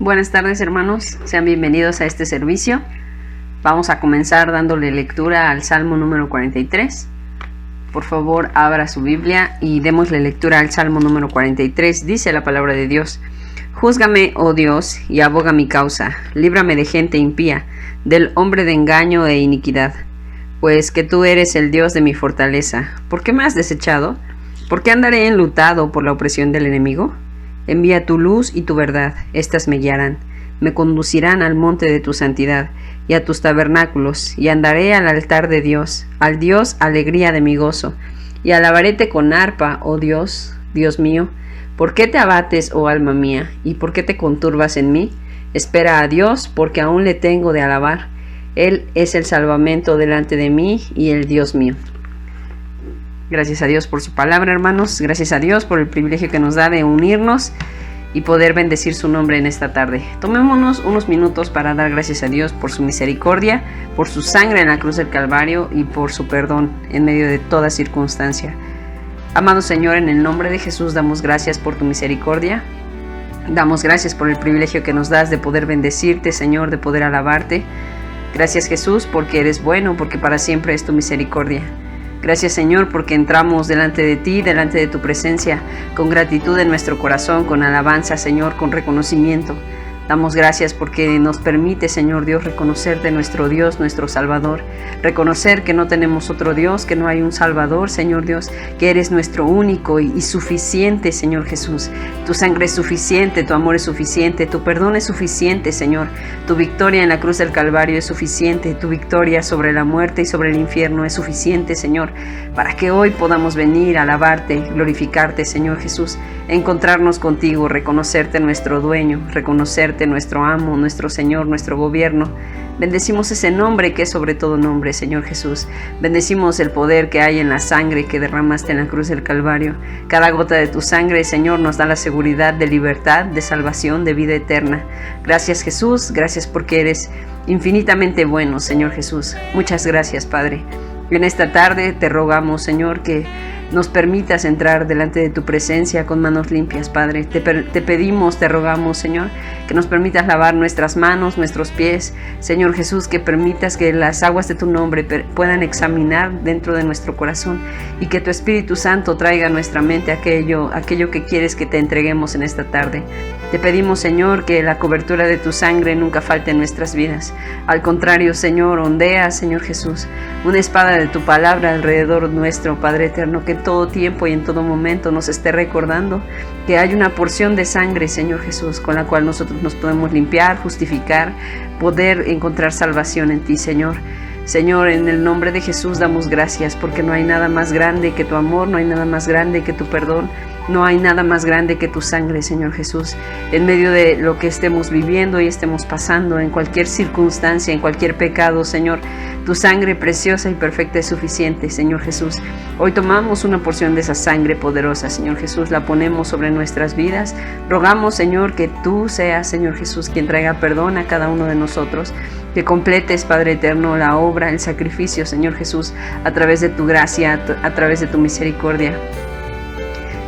Buenas tardes, hermanos, sean bienvenidos a este servicio. Vamos a comenzar dándole lectura al Salmo número 43. Por favor, abra su Biblia y démosle lectura al Salmo número 43. Dice la palabra de Dios: Júzgame, oh Dios, y aboga mi causa. Líbrame de gente impía, del hombre de engaño e iniquidad. Pues que tú eres el Dios de mi fortaleza. ¿Por qué me has desechado? ¿Por qué andaré enlutado por la opresión del enemigo? Envía tu luz y tu verdad, éstas me guiarán, me conducirán al monte de tu santidad y a tus tabernáculos, y andaré al altar de Dios, al Dios alegría de mi gozo, y alabaréte con arpa, oh Dios, Dios mío. ¿Por qué te abates, oh alma mía, y por qué te conturbas en mí? Espera a Dios, porque aún le tengo de alabar. Él es el salvamento delante de mí y el Dios mío. Gracias a Dios por su palabra, hermanos. Gracias a Dios por el privilegio que nos da de unirnos y poder bendecir su nombre en esta tarde. Tomémonos unos minutos para dar gracias a Dios por su misericordia, por su sangre en la cruz del Calvario y por su perdón en medio de toda circunstancia. Amado Señor, en el nombre de Jesús damos gracias por tu misericordia. Damos gracias por el privilegio que nos das de poder bendecirte, Señor, de poder alabarte. Gracias, Jesús, porque eres bueno, porque para siempre es tu misericordia. Gracias, Señor, porque entramos delante de ti, delante de tu presencia, con gratitud en nuestro corazón, con alabanza, Señor, con reconocimiento. Damos gracias porque nos permite, Señor Dios, reconocerte nuestro Dios, nuestro Salvador. Reconocer que no tenemos otro Dios, que no hay un Salvador, Señor Dios, que eres nuestro único y suficiente, Señor Jesús. Tu sangre es suficiente, tu amor es suficiente, tu perdón es suficiente, Señor. Tu victoria en la cruz del Calvario es suficiente, tu victoria sobre la muerte y sobre el infierno es suficiente, Señor, para que hoy podamos venir a alabarte, glorificarte, Señor Jesús, encontrarnos contigo, reconocerte nuestro dueño, reconocerte nuestro amo, nuestro Señor, nuestro gobierno. Bendecimos ese nombre que es sobre todo nombre, Señor Jesús. Bendecimos el poder que hay en la sangre que derramaste en la cruz del Calvario. Cada gota de tu sangre, Señor, nos da la seguridad de libertad, de salvación, de vida eterna. Gracias, Jesús. Gracias porque eres infinitamente bueno, Señor Jesús. Muchas gracias, Padre. En esta tarde te rogamos, Señor, que nos permitas entrar delante de tu presencia con manos limpias, Padre. Te pedimos, te rogamos, Señor, que nos permitas lavar nuestras manos, nuestros pies. Señor Jesús, que permitas que las aguas de tu nombre puedan examinar dentro de nuestro corazón y que tu Espíritu Santo traiga a nuestra mente aquello que quieres que te entreguemos en esta tarde. Te pedimos, Señor, que la cobertura de tu sangre nunca falte en nuestras vidas. Al contrario, Señor, ondea, Señor Jesús, una espada de tu palabra alrededor nuestro, Padre eterno, que en todo tiempo y en todo momento nos esté recordando que hay una porción de sangre, Señor Jesús, con la cual nosotros nos podemos limpiar, justificar, poder encontrar salvación en ti, Señor. Señor, en el nombre de Jesús damos gracias porque no hay nada más grande que tu amor, no hay nada más grande que tu perdón, no hay nada más grande que tu sangre, Señor Jesús. En medio de lo que estemos viviendo y estemos pasando, en cualquier circunstancia, en cualquier pecado, Señor, tu sangre preciosa y perfecta es suficiente, Señor Jesús. Hoy tomamos una porción de esa sangre poderosa, Señor Jesús, la ponemos sobre nuestras vidas. Rogamos, Señor, que tú seas, Señor Jesús, quien traiga perdón a cada uno de nosotros. Que completes, Padre eterno, la obra, el sacrificio, Señor Jesús, a través de tu gracia, a través de tu misericordia.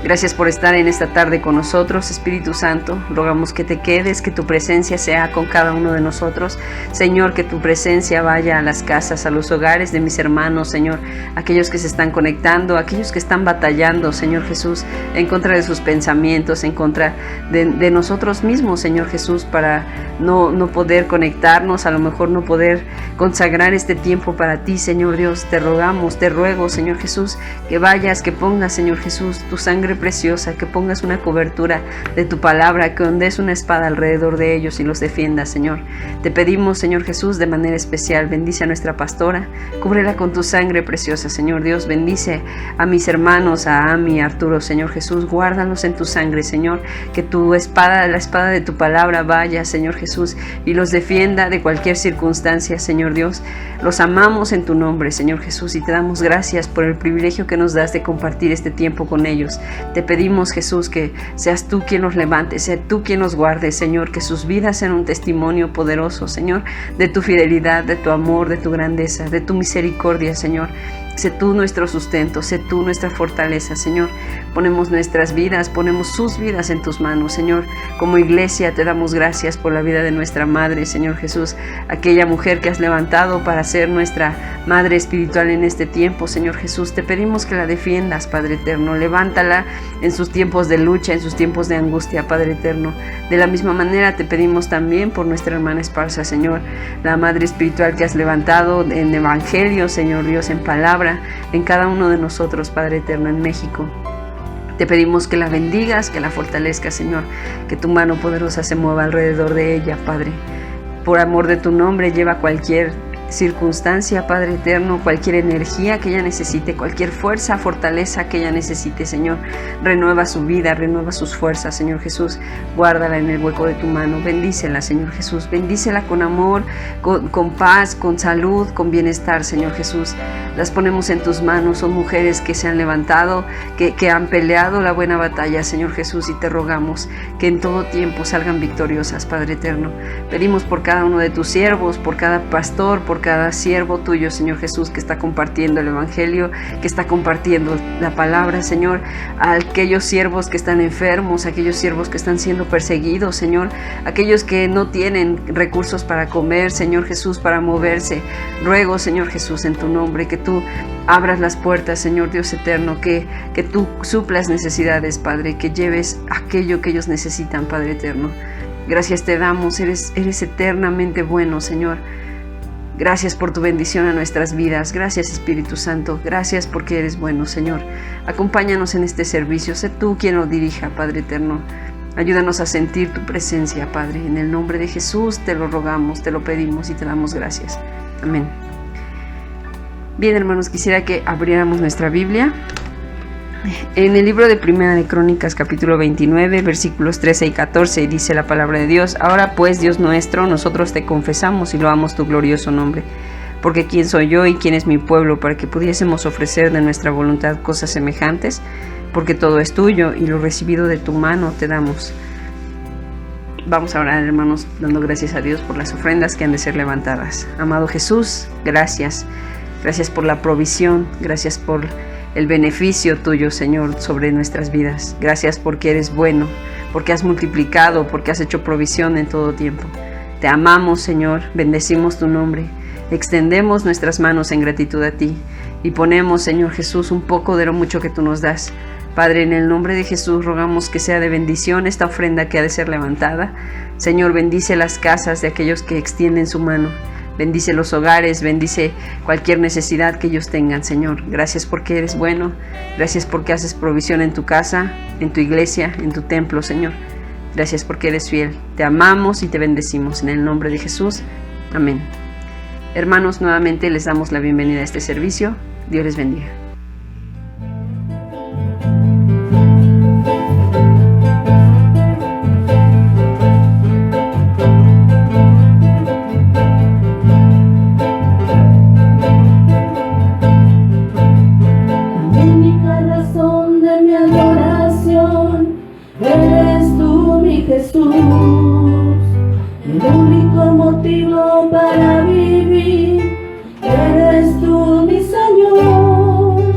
Gracias por estar en esta tarde con nosotros, Espíritu Santo. Rogamos que te quedes, que tu presencia sea con cada uno de nosotros. Señor, que tu presencia vaya a las casas, a los hogares de mis hermanos, Señor. Aquellos que se están conectando, aquellos que están batallando, Señor Jesús, en contra de sus pensamientos, en contra de nosotros mismos, Señor Jesús, para no poder conectarnos, a lo mejor no poder consagrar este tiempo para ti, Señor Dios. Te rogamos, te ruego, Señor Jesús, que vayas, que pongas, Señor Jesús, tu sangre preciosa, que pongas una cobertura de tu palabra, que ondees una espada alrededor de ellos y los defiendas, Señor. Te pedimos, Señor Jesús, de manera especial, bendice a nuestra pastora, cúbrela con tu sangre preciosa, Señor Dios. Bendice a mis hermanos, a Ami, a Arturo, Señor Jesús, guárdalos en tu sangre, Señor, que tu espada, la espada de tu palabra vaya, Señor Jesús, y los defienda de cualquier circunstancia, Señor Dios. Los amamos en tu nombre, Señor Jesús, y te damos gracias por el privilegio que nos das de compartir este tiempo con ellos. Te pedimos, Jesús, que seas tú quien los levante, sea tú quien los guarde, Señor, que sus vidas sean un testimonio poderoso, Señor, de tu fidelidad, de tu amor, de tu grandeza, de tu misericordia, Señor. Sé tú nuestro sustento, sé tú nuestra fortaleza, Señor. Ponemos nuestras vidas, ponemos sus vidas en tus manos, Señor. Como iglesia te damos gracias por la vida de nuestra madre, Señor Jesús, aquella mujer que has levantado para ser nuestra madre espiritual en este tiempo, Señor Jesús. Te pedimos que la defiendas, Padre eterno. Levántala en sus tiempos de lucha, en sus tiempos de angustia, Padre eterno. De la misma manera te pedimos también por nuestra hermana Esparza, Señor, la madre espiritual que has levantado en evangelio, Señor Dios, en palabra, en cada uno de nosotros, Padre eterno, en México. Te pedimos que la bendigas, que la fortalezcas, Señor, que tu mano poderosa se mueva alrededor de ella, Padre. Por amor de tu nombre, lleva cualquier circunstancia, Padre eterno, cualquier energía que ella necesite, cualquier fuerza, fortaleza que ella necesite, Señor. Renueva su vida, renueva sus fuerzas, Señor Jesús. Guárdala en el hueco de tu mano. Bendícela, Señor Jesús. Bendícela con amor, con paz, con salud, con bienestar, Señor Jesús. Las ponemos en tus manos. Son mujeres que se han levantado, que han peleado la buena batalla, Señor Jesús, y te rogamos que en todo tiempo salgan victoriosas, Padre eterno. Pedimos por cada uno de tus siervos, por cada pastor, por cada siervo tuyo, Señor Jesús, que está compartiendo el evangelio, que está compartiendo la palabra, Señor, a aquellos siervos que están enfermos, aquellos siervos que están siendo perseguidos, Señor, aquellos que no tienen recursos para comer, Señor Jesús, para moverse. Ruego, Señor Jesús, en tu nombre, que tú abras las puertas, Señor Dios eterno, que tú suplas necesidades, Padre, que lleves aquello que ellos necesitan, Padre eterno. Gracias te damos, eres eternamente bueno, Señor. Gracias por tu bendición a nuestras vidas. Gracias, Espíritu Santo. Gracias porque eres bueno, Señor. Acompáñanos en este servicio. Sé tú quien lo dirija, Padre eterno. Ayúdanos a sentir tu presencia, Padre. En el nombre de Jesús te lo rogamos, te lo pedimos y te damos gracias. Amén. Bien, hermanos, quisiera que abriéramos nuestra Biblia en el libro de Primera de Crónicas, capítulo 29, versículos 13 y 14, dice la palabra de Dios: Ahora pues, Dios nuestro, nosotros te confesamos y loamos tu glorioso nombre, porque ¿quién soy yo y quién es mi pueblo para que pudiésemos ofrecer de nuestra voluntad cosas semejantes? Porque todo es tuyo y lo recibido de tu mano te damos. Vamos a orar, hermanos, dando gracias a Dios por las ofrendas que han de ser levantadas. Amado Jesús, gracias. Gracias por la provisión, gracias por el beneficio tuyo, Señor, sobre nuestras vidas. Gracias porque eres bueno, porque has multiplicado, porque has hecho provisión en todo tiempo. Te amamos, Señor, bendecimos tu nombre, extendemos nuestras manos en gratitud a ti y ponemos, Señor Jesús, un poco de lo mucho que tú nos das. Padre, en el nombre de Jesús rogamos que sea de bendición esta ofrenda que ha de ser levantada. Señor, bendice las casas de aquellos que extienden su mano. Bendice los hogares, bendice cualquier necesidad que ellos tengan, Señor. Gracias porque eres bueno. Gracias porque haces provisión en tu casa, en tu iglesia, en tu templo, Señor. Gracias porque eres fiel. Te amamos y te bendecimos en el nombre de Jesús. Amén. Hermanos, nuevamente les damos la bienvenida a este servicio. Dios les bendiga. Jesús, el único motivo para vivir, eres tú mi Señor.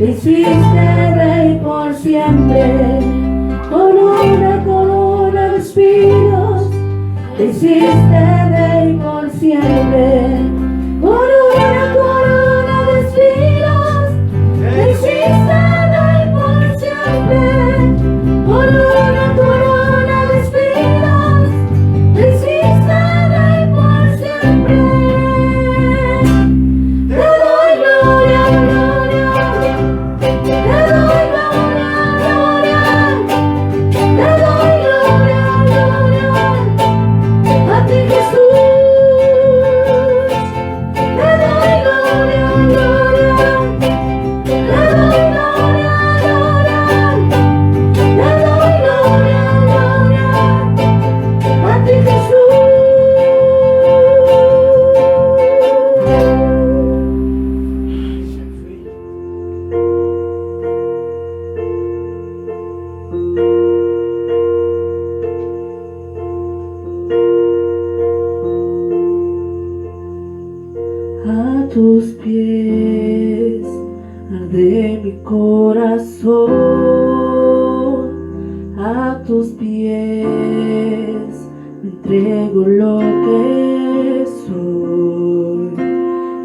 te hiciste rey por siempre, con una corona de espinos, te hiciste rey por siempre, con una corona de espinos, te hiciste rey por siempre, con una corona de espinos, te hiciste rey por siempre. Te doy gloria, gloria, te doy gloria, gloria, te doy gloria, gloria, a ti Jesús. Te doy gloria, gloria, te doy gloria, gloria, te doy gloria, gloria, a ti Jesús. A tus pies arde mi corazón, a tus pies me entrego lo que soy.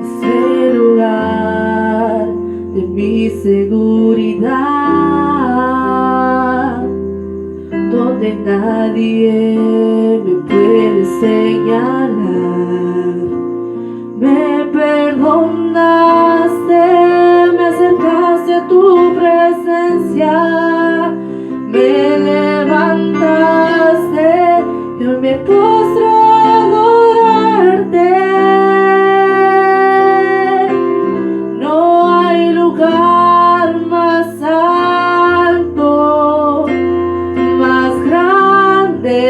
Es el lugar de mi seguridad, donde nadie me puede señalar. Me perdonaste, me acercaste a tu presencia, me levantaste y hoy me postro a adorarte. No hay lugar más alto, más grande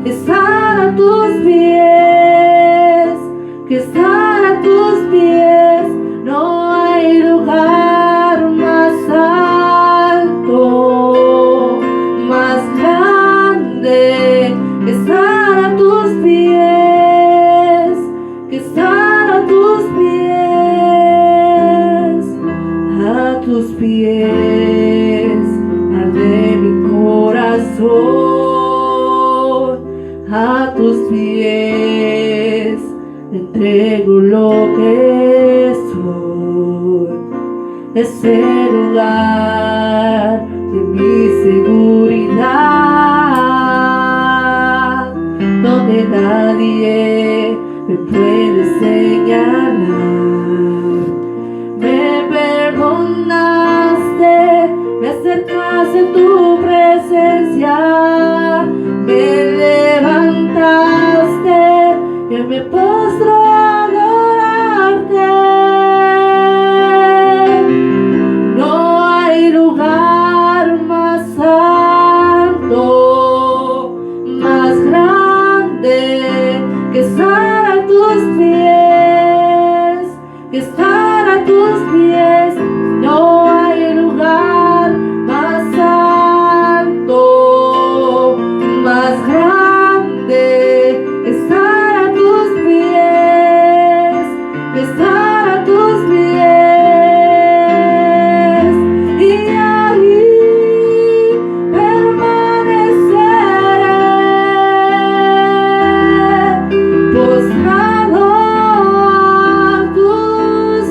que estar a tus pies, que estar a tus pies. No hay lugar más alto, más grande que estar a tus pies, que estar a tus pies. A tus pies arde mi corazón, a tus pies te entrego lo que soy. Es el lugar de mi seguridad, donde nadie me puede señalar. Me perdonaste, me acercaste a tu presencia, me levantaste y hoy me postro a adorarte. No hay lugar más alto, más grande que estar a tus pies, que estar a tus pies. No hay lugar más alto, más grande que estar a tus pies, que estar a tus pies. Y ahí permaneceré, postrado a tus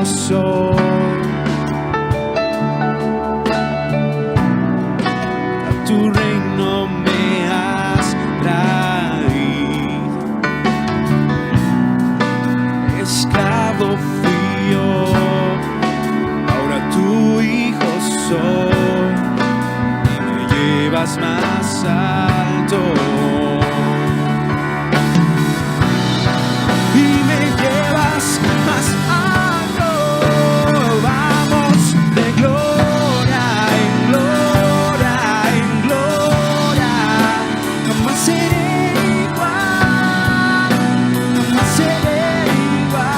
soy. A tu reino me has traído. Esclavo fui yo, ahora tu hijo soy, y me llevas más alto. Y me llevas más alto. Vamos de gloria en gloria en gloria. Jamás seré igual, jamás seré igual.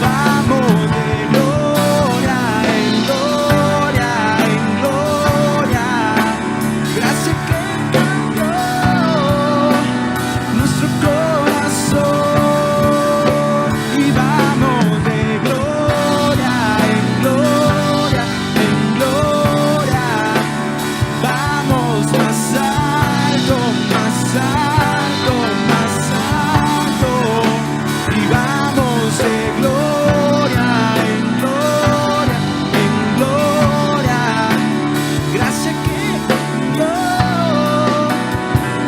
Vamos de gloria en gloria en gloria. Gracia que cambió nuestro corazón. Y vamos de gloria en gloria en gloria. Vamos más alto, más alto, más alto. Y vamos de gloria en gloria en gloria. Gracia que cambió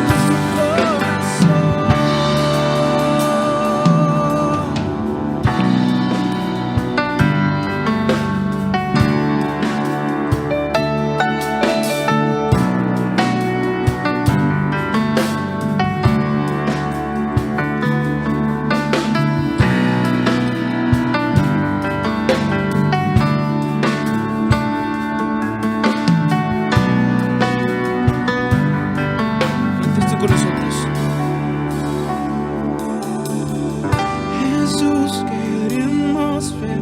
nuestro corazón. Esté con nosotros. Jesús, queremos ver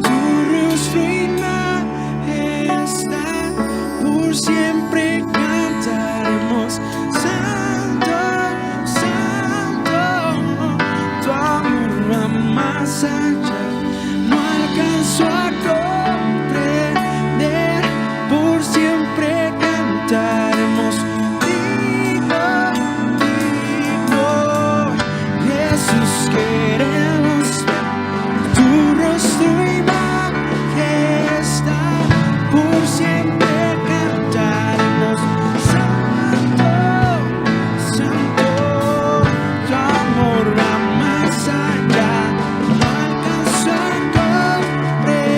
tu rostro y majestad. Por siempre cantaremos santo, santo. Tu amor va más allá, no alcanzo a comprender. Por siempre cantaremos digno, digno. Jesús, queremos ver tu rostro y majestad. Por siempre cantaremos santo, santo. Tu amor va más allá, no alcanzo a comprender.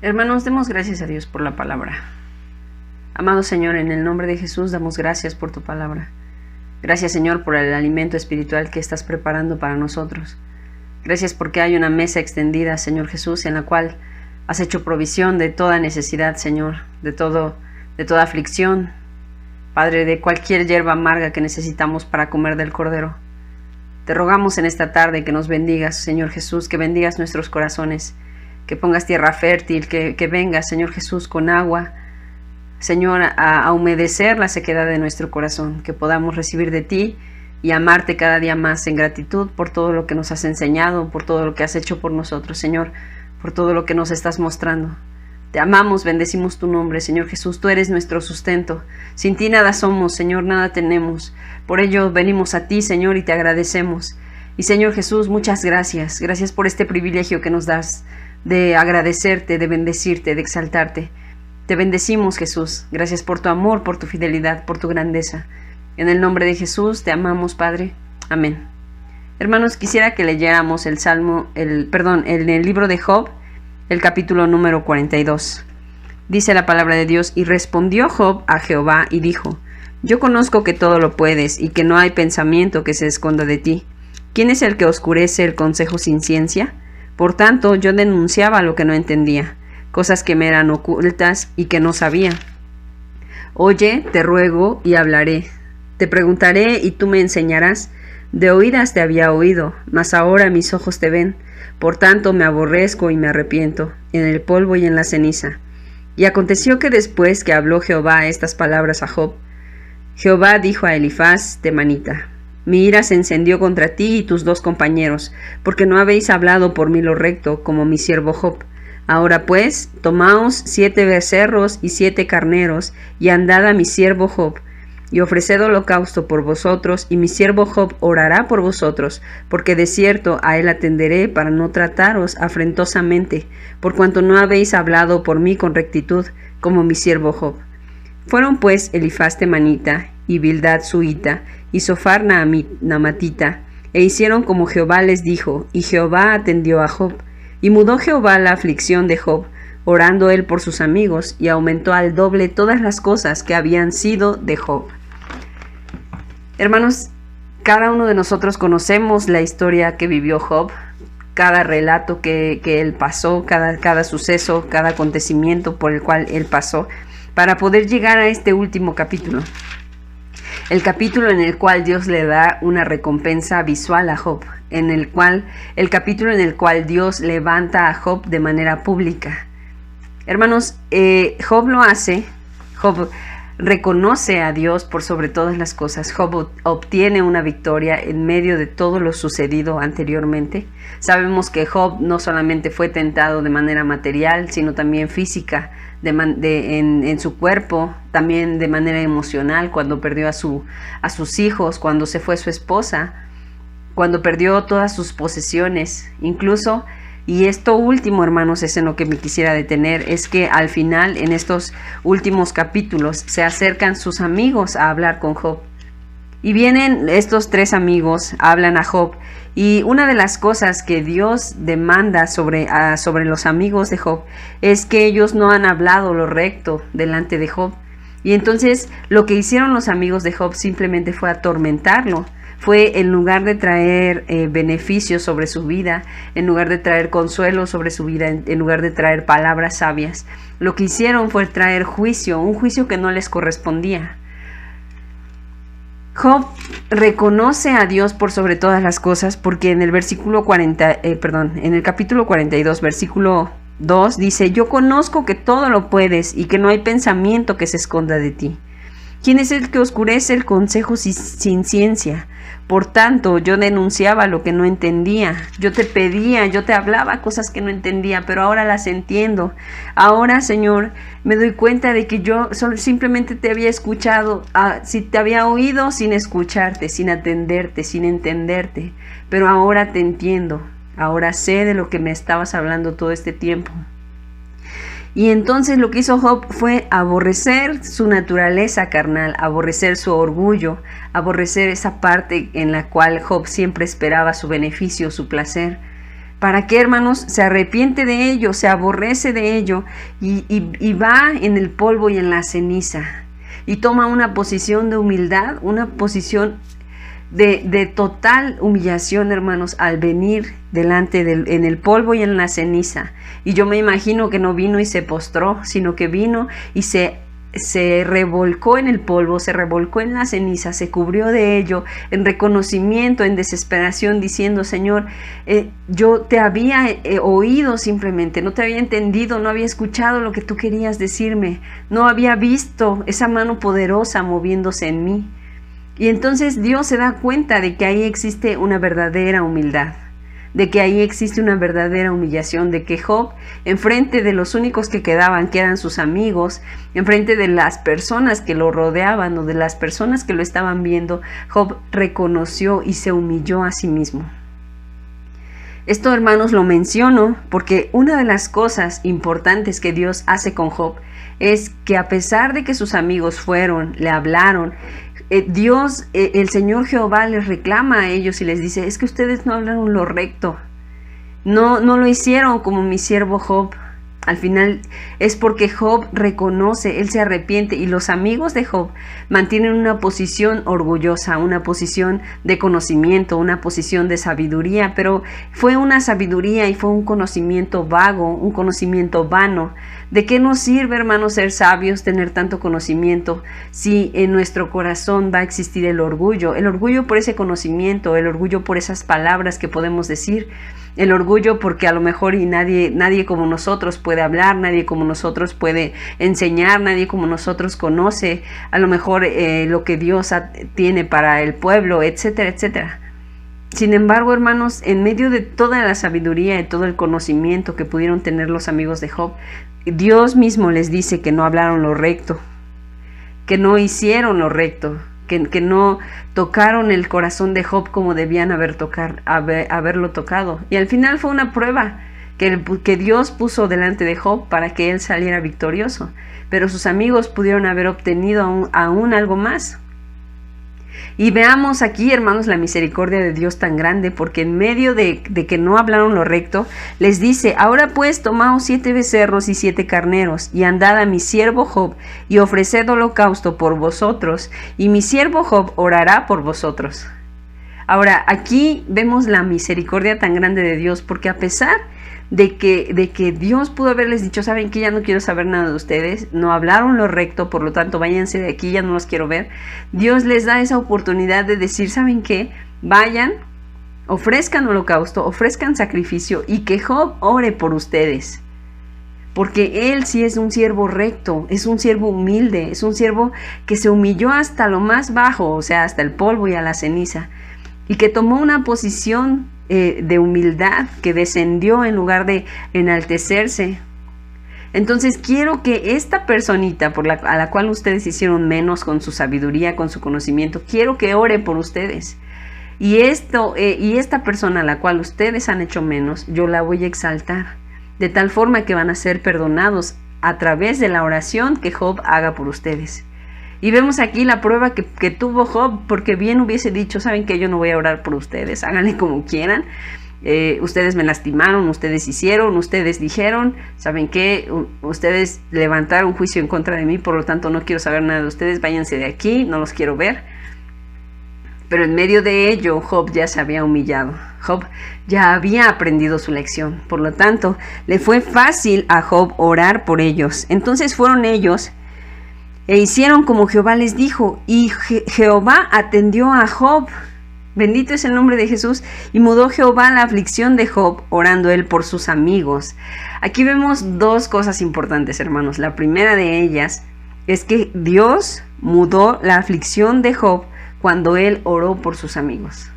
Hermanos, demos gracias a Dios por la palabra. Amado Señor, en el nombre de Jesús damos gracias por tu palabra. Gracias, Señor, por el alimento espiritual que estás preparando para nosotros. Gracias porque hay una mesa extendida, Señor Jesús, en la cual has hecho provisión de toda necesidad, Señor, de toda aflicción, Padre, de cualquier hierba amarga que necesitamos para comer del Cordero. Te rogamos en esta tarde que nos bendigas, Señor Jesús, que bendigas nuestros corazones, que pongas tierra fértil, que vengas, Señor Jesús, con agua, Señor, a humedecer la sequedad de nuestro corazón, que podamos recibir de ti y amarte cada día más en gratitud por todo lo que nos has enseñado, por todo lo que has hecho por nosotros, Señor, por todo lo que nos estás mostrando. Te amamos, bendecimos tu nombre, Señor Jesús, tú eres nuestro sustento. Sin ti nada somos, Señor, nada tenemos. Por ello venimos a ti, Señor, y te agradecemos. Y Señor Jesús, muchas gracias. Gracias por este privilegio que nos das de agradecerte, de bendecirte, de exaltarte. Te bendecimos, Jesús. Gracias por tu amor, por tu fidelidad, por tu grandeza. En el nombre de Jesús te amamos, Padre. Amén. Hermanos, quisiera que leyéramos el el libro de Job, el capítulo número 42. Dice la palabra de Dios: y respondió Job a Jehová y dijo: yo conozco que todo lo puedes y que no hay pensamiento que se esconda de ti. ¿Quién es el que oscurece el consejo sin ciencia? Por tanto, yo denunciaba lo que no entendía, cosas que me eran ocultas y que no sabía. Oye, te ruego y hablaré. Te preguntaré y tú me enseñarás. De oídas te había oído, mas ahora mis ojos te ven. Por tanto me aborrezco y me arrepiento, en el polvo y en la ceniza. Y aconteció que después que habló Jehová estas palabras a Job, Jehová dijo a Elifaz temanita: Mi ira se encendió contra ti y tus 2 compañeros, porque no habéis hablado por mí lo recto, como mi siervo Job. Ahora pues, tomaos 7 becerros y 7 carneros, y andad a mi siervo Job, y ofreced holocausto por vosotros, y mi siervo Job orará por vosotros, porque de cierto a él atenderé para no trataros afrentosamente, por cuanto no habéis hablado por mí con rectitud, como mi siervo Job. Fueron pues Elifaz temanita, y Bildad suita, y Zophar naamatita, e hicieron como Jehová les dijo, y Jehová atendió a Job. Y mudó Jehová la aflicción de Job, orando él por sus amigos, y aumentó al doble todas las cosas que habían sido de Job. Hermanos, cada uno de nosotros conocemos la historia que vivió Job, cada relato que él pasó, cada suceso, cada acontecimiento por el cual él pasó, para poder llegar a este último capítulo. El capítulo en el cual Dios le da una recompensa visual a Job, el capítulo en el cual Dios levanta a Job de manera pública. Hermanos, Job lo hace, Job reconoce a Dios por sobre todas las cosas. Job obtiene una victoria en medio de todo lo sucedido anteriormente. Sabemos que Job no solamente fue tentado de manera material, sino también física, en su cuerpo, también de manera emocional, cuando perdió a sus hijos, cuando se fue su esposa, cuando perdió todas sus posesiones, incluso. Y esto último, hermanos, es en lo que me quisiera detener, es que al final, en estos últimos capítulos, se acercan sus amigos a hablar con Job. Y vienen estos 3 amigos, hablan a Job, y una de las cosas que Dios demanda sobre los amigos de Job es que ellos no han hablado lo recto delante de Job. Y entonces lo que hicieron los amigos de Job simplemente fue atormentarlo. Fue, en lugar de traer beneficios sobre su vida, en lugar de traer consuelo sobre su vida, en lugar de traer palabras sabias, lo que hicieron fue traer juicio, un juicio que no les correspondía. Job reconoce a Dios por sobre todas las cosas, porque en el en el capítulo 42, versículo 2 dice: Yo conozco que todo lo puedes y que no hay pensamiento que se esconda de ti. ¿Quién es el que oscurece el consejo sin ciencia? Por tanto, yo denunciaba lo que no entendía. Yo te pedía, yo te hablaba cosas que no entendía, pero ahora las entiendo. Ahora, Señor, me doy cuenta de que yo simplemente te había escuchado, si te había oído sin escucharte, sin atenderte, sin entenderte. Pero ahora te entiendo. Ahora sé de lo que me estabas hablando todo este tiempo. Y entonces lo que hizo Job fue aborrecer su naturaleza carnal, aborrecer su orgullo, aborrecer esa parte en la cual Job siempre esperaba su beneficio, su placer. ¿Para qué, hermanos? Se arrepiente de ello, se aborrece de ello y va en el polvo y en la ceniza. Y toma una posición de humildad, una posición de total humillación, hermanos, al venir en el polvo y en la ceniza. Y yo me imagino que no vino y se postró, sino que vino y se revolcó en el polvo, se revolcó en la ceniza, se cubrió de ello en reconocimiento, en desesperación, diciendo: Señor, yo te había oído simplemente, no te había entendido, no había escuchado lo que tú querías decirme, no había visto esa mano poderosa moviéndose en mí. Y entonces Dios se da cuenta de que ahí existe una verdadera humildad, de que ahí existe una verdadera humillación, de que Job, enfrente de los únicos que quedaban, que eran sus amigos, enfrente de las personas que lo rodeaban o de las personas que lo estaban viendo, Job reconoció y se humilló a sí mismo. Esto, hermanos, lo menciono porque una de las cosas importantes que Dios hace con Job es que, a pesar de que sus amigos le hablaron, Dios, el Señor Jehová, les reclama a ellos y les dice: es que ustedes no hablaron lo recto, no lo hicieron como mi siervo Job. Al final es porque Job reconoce, él se arrepiente, y los amigos de Job mantienen una posición orgullosa, una posición de conocimiento, una posición de sabiduría, pero fue una sabiduría y fue un conocimiento vago, un conocimiento vano. ¿De qué nos sirve, hermanos, ser sabios, tener tanto conocimiento, si en nuestro corazón va a existir el orgullo? El orgullo por ese conocimiento, el orgullo por esas palabras que podemos decir, el orgullo porque a lo mejor y nadie como nosotros puede hablar, nadie como nosotros puede enseñar, nadie como nosotros conoce a lo mejor lo que Dios tiene para el pueblo, etcétera, etcétera. Sin embargo, hermanos, en medio de toda la sabiduría y todo el conocimiento que pudieron tener los amigos de Job, Dios mismo les dice que no hablaron lo recto, que no hicieron lo recto, que no tocaron el corazón de Job como debían haberlo tocado. Y al final fue una prueba que Dios puso delante de Job para que él saliera victorioso. Pero sus amigos pudieron haber obtenido aún algo más. Y veamos aquí, hermanos, la misericordia de Dios tan grande, porque en medio de que no hablaron lo recto, les dice: ahora pues tomaos 7 becerros y 7 carneros, y andad a mi siervo Job, y ofreced holocausto por vosotros, y mi siervo Job orará por vosotros. Ahora, aquí vemos la misericordia tan grande de Dios, porque a pesar de que Dios pudo haberles dicho: saben que ya no quiero saber nada de ustedes, no hablaron lo recto, por lo tanto váyanse de aquí, ya no los quiero ver. Dios les da esa oportunidad de decir: saben qué, vayan, ofrezcan holocausto, ofrezcan sacrificio, y que Job ore por ustedes, porque él sí es un siervo recto, es un siervo humilde, es un siervo que se humilló hasta lo más bajo, o sea, hasta el polvo y a la ceniza, y que tomó una posición de humildad, que descendió en lugar de enaltecerse. Entonces quiero que esta personita a la cual ustedes hicieron menos con su sabiduría, con su conocimiento, quiero que ore por ustedes. Y esta persona a la cual ustedes han hecho menos, yo la voy a exaltar, de tal forma que van a ser perdonados a través de la oración que Job haga por ustedes. Y vemos aquí la prueba que tuvo Job, porque bien hubiese dicho: saben que yo no voy a orar por ustedes, háganle como quieran, ustedes me lastimaron, ustedes hicieron, ustedes dijeron, saben que ustedes levantaron juicio en contra de mí, por lo tanto no quiero saber nada de ustedes, váyanse de aquí, no los quiero ver. Pero en medio de ello, Job ya se había humillado, Job ya había aprendido su lección, por lo tanto le fue fácil a Job orar por ellos. Entonces fueron ellos e hicieron como Jehová les dijo, y Jehová atendió a Job. Bendito es el nombre de Jesús. Y mudó Jehová la aflicción de Job, orando él por sus amigos. Aquí vemos 2 cosas importantes, hermanos. La primera de ellas es que Dios mudó la aflicción de Job cuando él oró por sus amigos.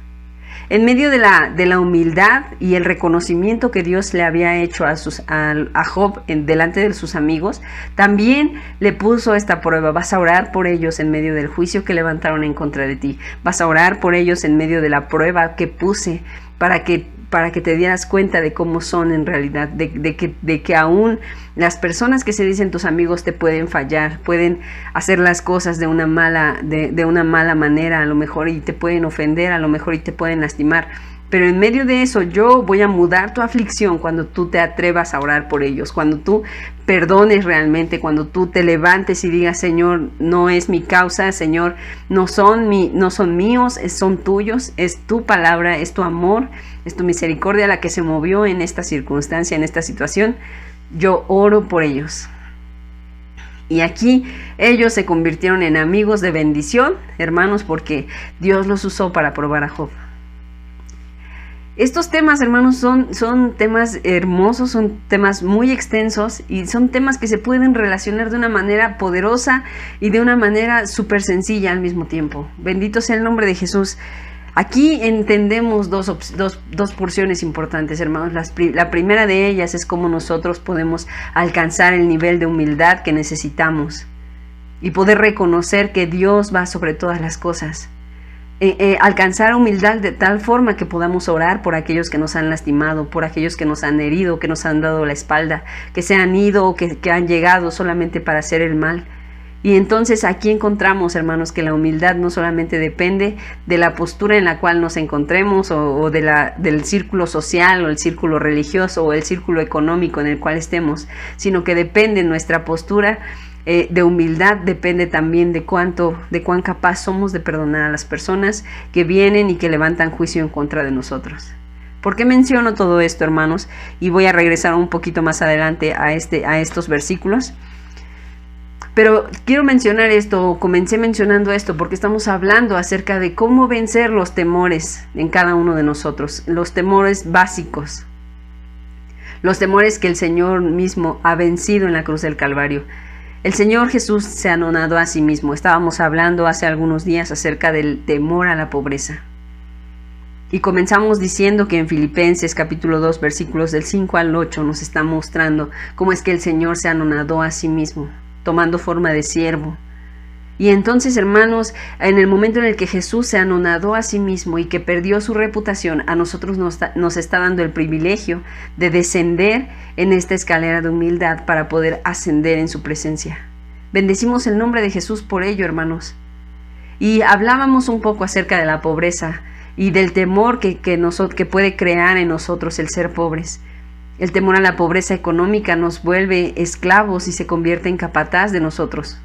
En medio de la humildad y el reconocimiento que Dios le había hecho a Job delante de sus amigos, también le puso esta prueba: vas a orar por ellos en medio del juicio que levantaron en contra de ti, vas a orar por ellos en medio de la prueba que puse para que te dieras cuenta de cómo son en realidad, de que aún las personas que se dicen tus amigos te pueden fallar, pueden hacer las cosas de una mala manera a lo mejor, y te pueden ofender a lo mejor, y te pueden lastimar. Pero en medio de eso yo voy a mudar tu aflicción cuando tú te atrevas a orar por ellos, cuando tú perdones realmente, cuando tú te levantes y digas: Señor, no es mi causa, Señor, no son míos, son tuyos, es tu palabra, es tu amor, es tu misericordia la que se movió en esta circunstancia, en esta situación. Yo oro por ellos. Y aquí ellos se convirtieron en amigos de bendición, hermanos, porque Dios los usó para probar a Job. Estos temas, hermanos, son temas hermosos, son temas muy extensos, y son temas que se pueden relacionar de una manera poderosa y de una manera súper sencilla al mismo tiempo. Bendito sea el nombre de Jesús. Aquí entendemos dos porciones importantes, hermanos. La primera de ellas es cómo nosotros podemos alcanzar el nivel de humildad que necesitamos y poder reconocer que Dios va sobre todas las cosas. Alcanzar humildad de tal forma que podamos orar por aquellos que nos han lastimado, por aquellos que nos han herido, que nos han dado la espalda, que se han ido o que han llegado solamente para hacer el mal. Y entonces aquí encontramos, hermanos, que la humildad no solamente depende de la postura en la cual nos encontremos o del círculo social o el círculo religioso o el círculo económico en el cual estemos, sino que depende nuestra postura de humildad, depende también de cuán capaz somos de perdonar a las personas que vienen y que levantan juicio en contra de nosotros. ¿Por qué menciono todo esto, hermanos? Y voy a regresar un poquito más adelante a estos versículos. Pero quiero mencionar esto, comencé mencionando esto, porque estamos hablando acerca de cómo vencer los temores en cada uno de nosotros, los temores básicos, los temores que el Señor mismo ha vencido en la cruz del Calvario. El Señor Jesús se anonadó a sí mismo. Estábamos hablando hace algunos días acerca del temor a la pobreza. Y comenzamos diciendo que en Filipenses capítulo 2 versículos del 5 al 8 nos está mostrando cómo es que el Señor se anonadó a sí mismo, tomando forma de siervo. Y entonces, hermanos, en el momento en el que Jesús se anonadó a sí mismo y que perdió su reputación, a nosotros nos está dando el privilegio de descender en esta escalera de humildad para poder ascender en su presencia. Bendecimos el nombre de Jesús por ello, hermanos. Y hablábamos un poco acerca de la pobreza y del temor que puede crear en nosotros el ser pobres. El temor a la pobreza económica nos vuelve esclavos y se convierte en capataz de nosotros.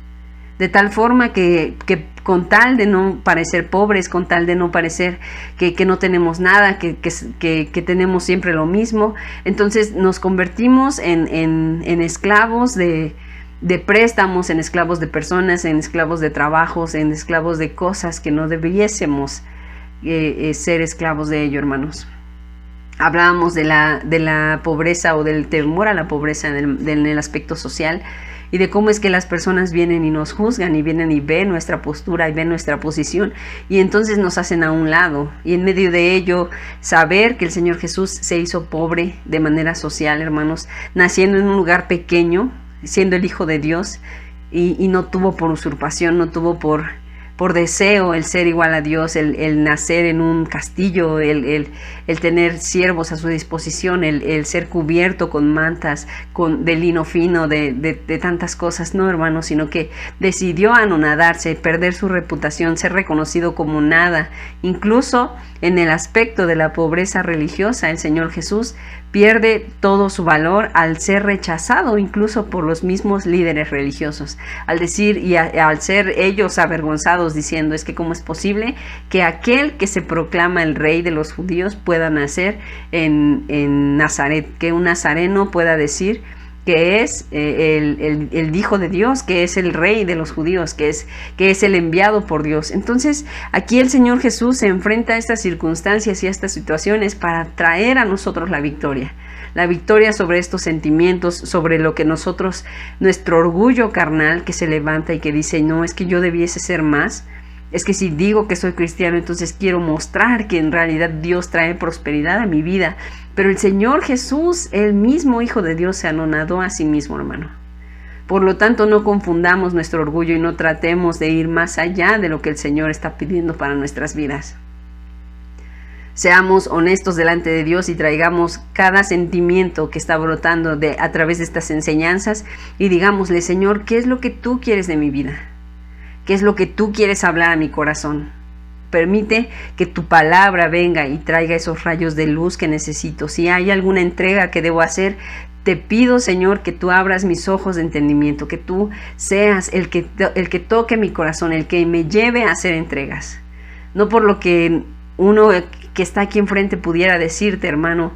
De tal forma que con tal de no parecer pobres, con tal de no parecer que no tenemos nada, que tenemos siempre lo mismo, entonces nos convertimos en esclavos de préstamos, en esclavos de personas, en esclavos de trabajos, en esclavos de cosas que no debiésemos ser esclavos de ello, hermanos. Hablábamos de la pobreza o del temor a la pobreza en el aspecto social y de cómo es que las personas vienen y nos juzgan y vienen y ven nuestra postura y ven nuestra posición y entonces nos hacen a un lado, y en medio de ello saber que el Señor Jesús se hizo pobre de manera social, hermanos, naciendo en un lugar pequeño, siendo el Hijo de Dios, y no tuvo por usurpación, no tuvo por deseo el ser igual a Dios, el nacer en un castillo, el tener siervos a su disposición, el ser cubierto con mantas, de lino fino, de tantas cosas, no, hermanos, sino que decidió anonadarse, perder su reputación, ser reconocido como nada. Incluso en el aspecto de la pobreza religiosa, el Señor Jesús pierde todo su valor al ser rechazado incluso por los mismos líderes religiosos, al decir y al ser ellos avergonzados diciendo, es que cómo es posible que aquel que se proclama el rey de los judíos pueda nacer en Nazaret, que un nazareno pueda decir que es el Hijo de Dios, que es el Rey de los judíos, que es el enviado por Dios. Entonces, aquí el Señor Jesús se enfrenta a estas circunstancias y a estas situaciones para traer a nosotros la victoria sobre estos sentimientos, sobre lo que nuestro orgullo carnal que se levanta y que dice, no, es que yo debiese ser más. Es que si digo que soy cristiano, entonces quiero mostrar que en realidad Dios trae prosperidad a mi vida. Pero el Señor Jesús, el mismo Hijo de Dios, se anonadó a sí mismo, hermano. Por lo tanto, no confundamos nuestro orgullo y no tratemos de ir más allá de lo que el Señor está pidiendo para nuestras vidas. Seamos honestos delante de Dios y traigamos cada sentimiento que está brotando a través de estas enseñanzas y digámosle, Señor, ¿qué es lo que tú quieres de mi vida? ¿Qué es lo que tú quieres hablar a mi corazón? Permite que tu palabra venga y traiga esos rayos de luz que necesito. Si hay alguna entrega que debo hacer, te pido, Señor, que tú abras mis ojos de entendimiento, que tú seas el que toque mi corazón, el que me lleve a hacer entregas. No por lo que uno que está aquí enfrente pudiera decirte, hermano,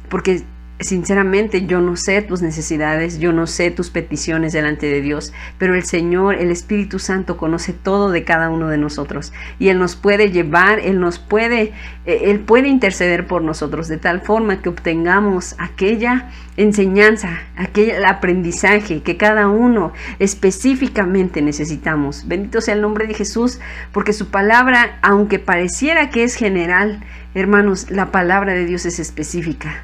porque sinceramente yo no sé tus necesidades, yo no sé tus peticiones delante de Dios, pero el Señor, el Espíritu Santo conoce todo de cada uno de nosotros y Él nos puede llevar, Él puede interceder por nosotros de tal forma que obtengamos aquella enseñanza, aquel aprendizaje que cada uno específicamente necesitamos. Bendito sea el nombre de Jesús, porque su palabra, aunque pareciera que es general, hermanos, la palabra de Dios es específica.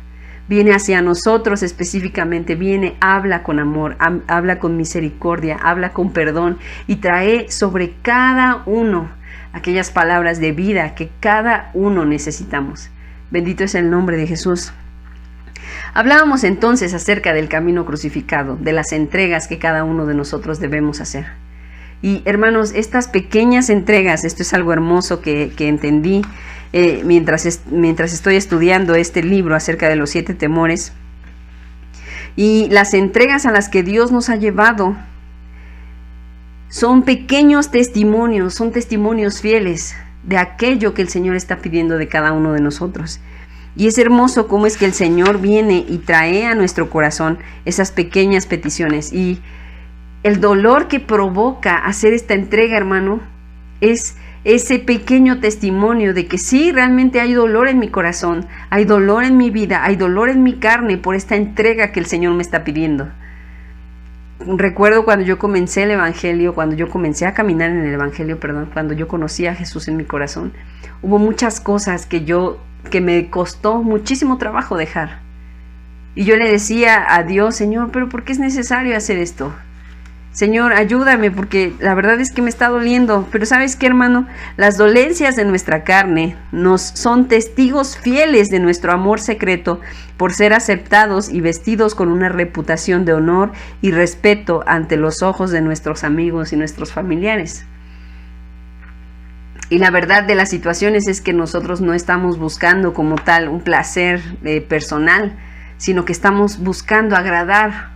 Viene hacia nosotros específicamente, habla con amor, habla con misericordia, habla con perdón y trae sobre cada uno aquellas palabras de vida que cada uno necesitamos. Bendito es el nombre de Jesús. Hablábamos entonces acerca del camino crucificado, de las entregas que cada uno de nosotros debemos hacer. Y hermanos, estas pequeñas entregas, esto es algo hermoso que entendí mientras estoy estudiando este libro acerca de los 7 temores. Y las entregas a las que Dios nos ha llevado son pequeños testimonios, son testimonios fieles de aquello que el Señor está pidiendo de cada uno de nosotros. Y es hermoso cómo es que el Señor viene y trae a nuestro corazón esas pequeñas peticiones. Y el dolor que provoca hacer esta entrega, hermano, es ese pequeño testimonio de que sí, realmente hay dolor en mi corazón, hay dolor en mi vida, hay dolor en mi carne por esta entrega que el Señor me está pidiendo. Recuerdo cuando yo comencé el Evangelio, cuando yo comencé a caminar en el Evangelio, cuando yo conocí a Jesús en mi corazón, hubo muchas cosas que me costó muchísimo trabajo dejar. Y yo le decía a Dios, Señor, ¿pero por qué es necesario hacer esto? Señor, ayúdame, porque la verdad es que me está doliendo. Pero ¿sabes qué, hermano? Las dolencias de nuestra carne son testigos fieles de nuestro amor secreto por ser aceptados y vestidos con una reputación de honor y respeto ante los ojos de nuestros amigos y nuestros familiares. Y la verdad de las situaciones es que nosotros no estamos buscando como tal un placer personal, sino que estamos buscando agradar.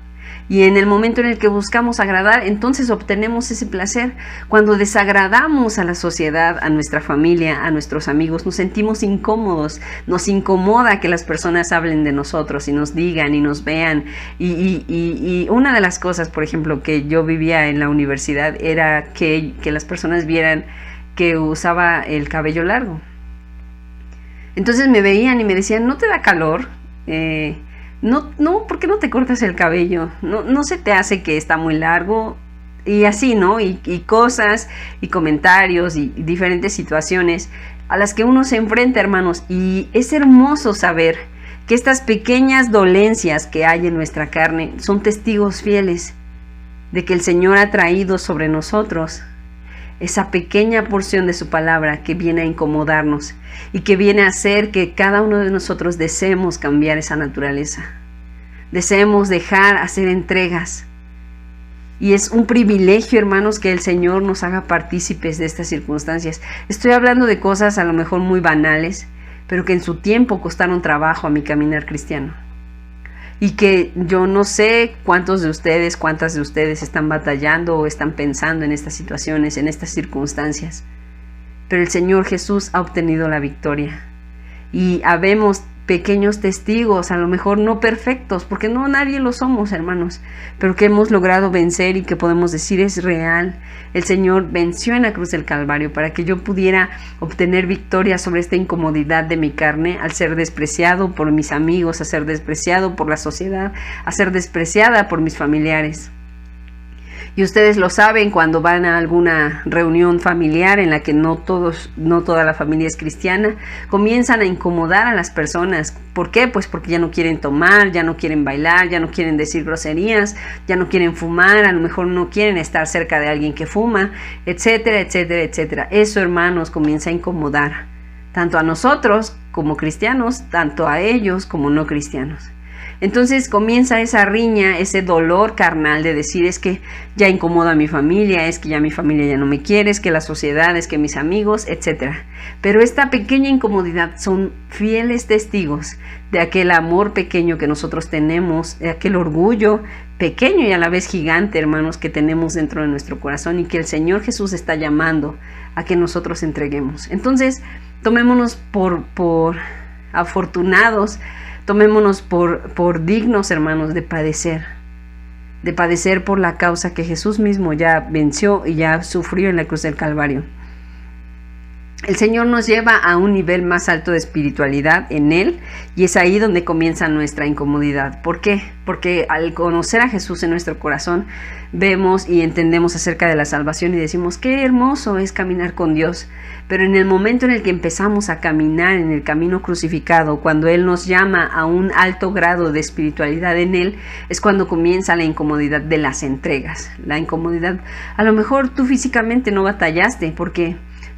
Y en el momento en el que buscamos agradar, entonces obtenemos ese placer. Cuando desagradamos a la sociedad, a nuestra familia, a nuestros amigos, nos sentimos incómodos. Nos incomoda que las personas hablen de nosotros y nos digan y nos vean. Y una de las cosas, por ejemplo, que yo vivía en la universidad era que las personas vieran que usaba el cabello largo. Entonces me veían y me decían, ¿no te da calor? No, ¿por qué no te cortas el cabello? No se te hace que está muy largo. Y así, ¿no? Y cosas y comentarios y diferentes situaciones a las que uno se enfrenta, hermanos. Y es hermoso saber que estas pequeñas dolencias que hay en nuestra carne son testigos fieles de que el Señor ha traído sobre nosotros esa pequeña porción de su palabra que viene a incomodarnos y que viene a hacer que cada uno de nosotros deseemos cambiar esa naturaleza, deseemos dejar hacer entregas. Y es un privilegio, hermanos, que el Señor nos haga partícipes de estas circunstancias. Estoy hablando de cosas a lo mejor muy banales, pero que en su tiempo costaron trabajo a mi caminar cristiano. Y que yo no sé cuántas de ustedes están batallando o están pensando en estas situaciones, en estas circunstancias. Pero el Señor Jesús ha obtenido la victoria. Y habemos pequeños testigos, a lo mejor no perfectos, porque no nadie lo somos, hermanos, pero que hemos logrado vencer y que podemos decir es real. El Señor venció en la cruz del Calvario para que yo pudiera obtener victoria sobre esta incomodidad de mi carne al ser despreciado por mis amigos, a ser despreciado por la sociedad, a ser despreciada por mis familiares. Y ustedes lo saben cuando van a alguna reunión familiar en la que no toda la familia es cristiana, comienzan a incomodar a las personas. ¿Por qué? Pues porque ya no quieren tomar, ya no quieren bailar, ya no quieren decir groserías, ya no quieren fumar, a lo mejor no quieren estar cerca de alguien que fuma, etcétera, etcétera, etcétera. Eso, hermanos, comienza a incomodar tanto a nosotros como cristianos, tanto a ellos como no cristianos. Entonces comienza esa riña, ese dolor carnal de decir es que ya incomoda a mi familia, es que ya mi familia ya no me quiere, es que la sociedad, es que mis amigos, etc. Pero esta pequeña incomodidad son fieles testigos de aquel amor pequeño que nosotros tenemos, de aquel orgullo pequeño y a la vez gigante, hermanos, que tenemos dentro de nuestro corazón y que el Señor Jesús está llamando a que nosotros entreguemos. Entonces, tomémonos por afortunados, tomémonos por dignos, hermanos, de padecer por la causa que Jesús mismo ya venció y ya sufrió en la cruz del Calvario. El Señor nos lleva a un nivel más alto de espiritualidad en Él y es ahí donde comienza nuestra incomodidad. ¿Por qué? Porque al conocer a Jesús en nuestro corazón, vemos y entendemos acerca de la salvación y decimos, qué hermoso es caminar con Dios. Pero en el momento en el que empezamos a caminar en el camino crucificado, cuando Él nos llama a un alto grado de espiritualidad en Él, es cuando comienza la incomodidad de las entregas. La incomodidad, a lo mejor tú físicamente no batallaste porque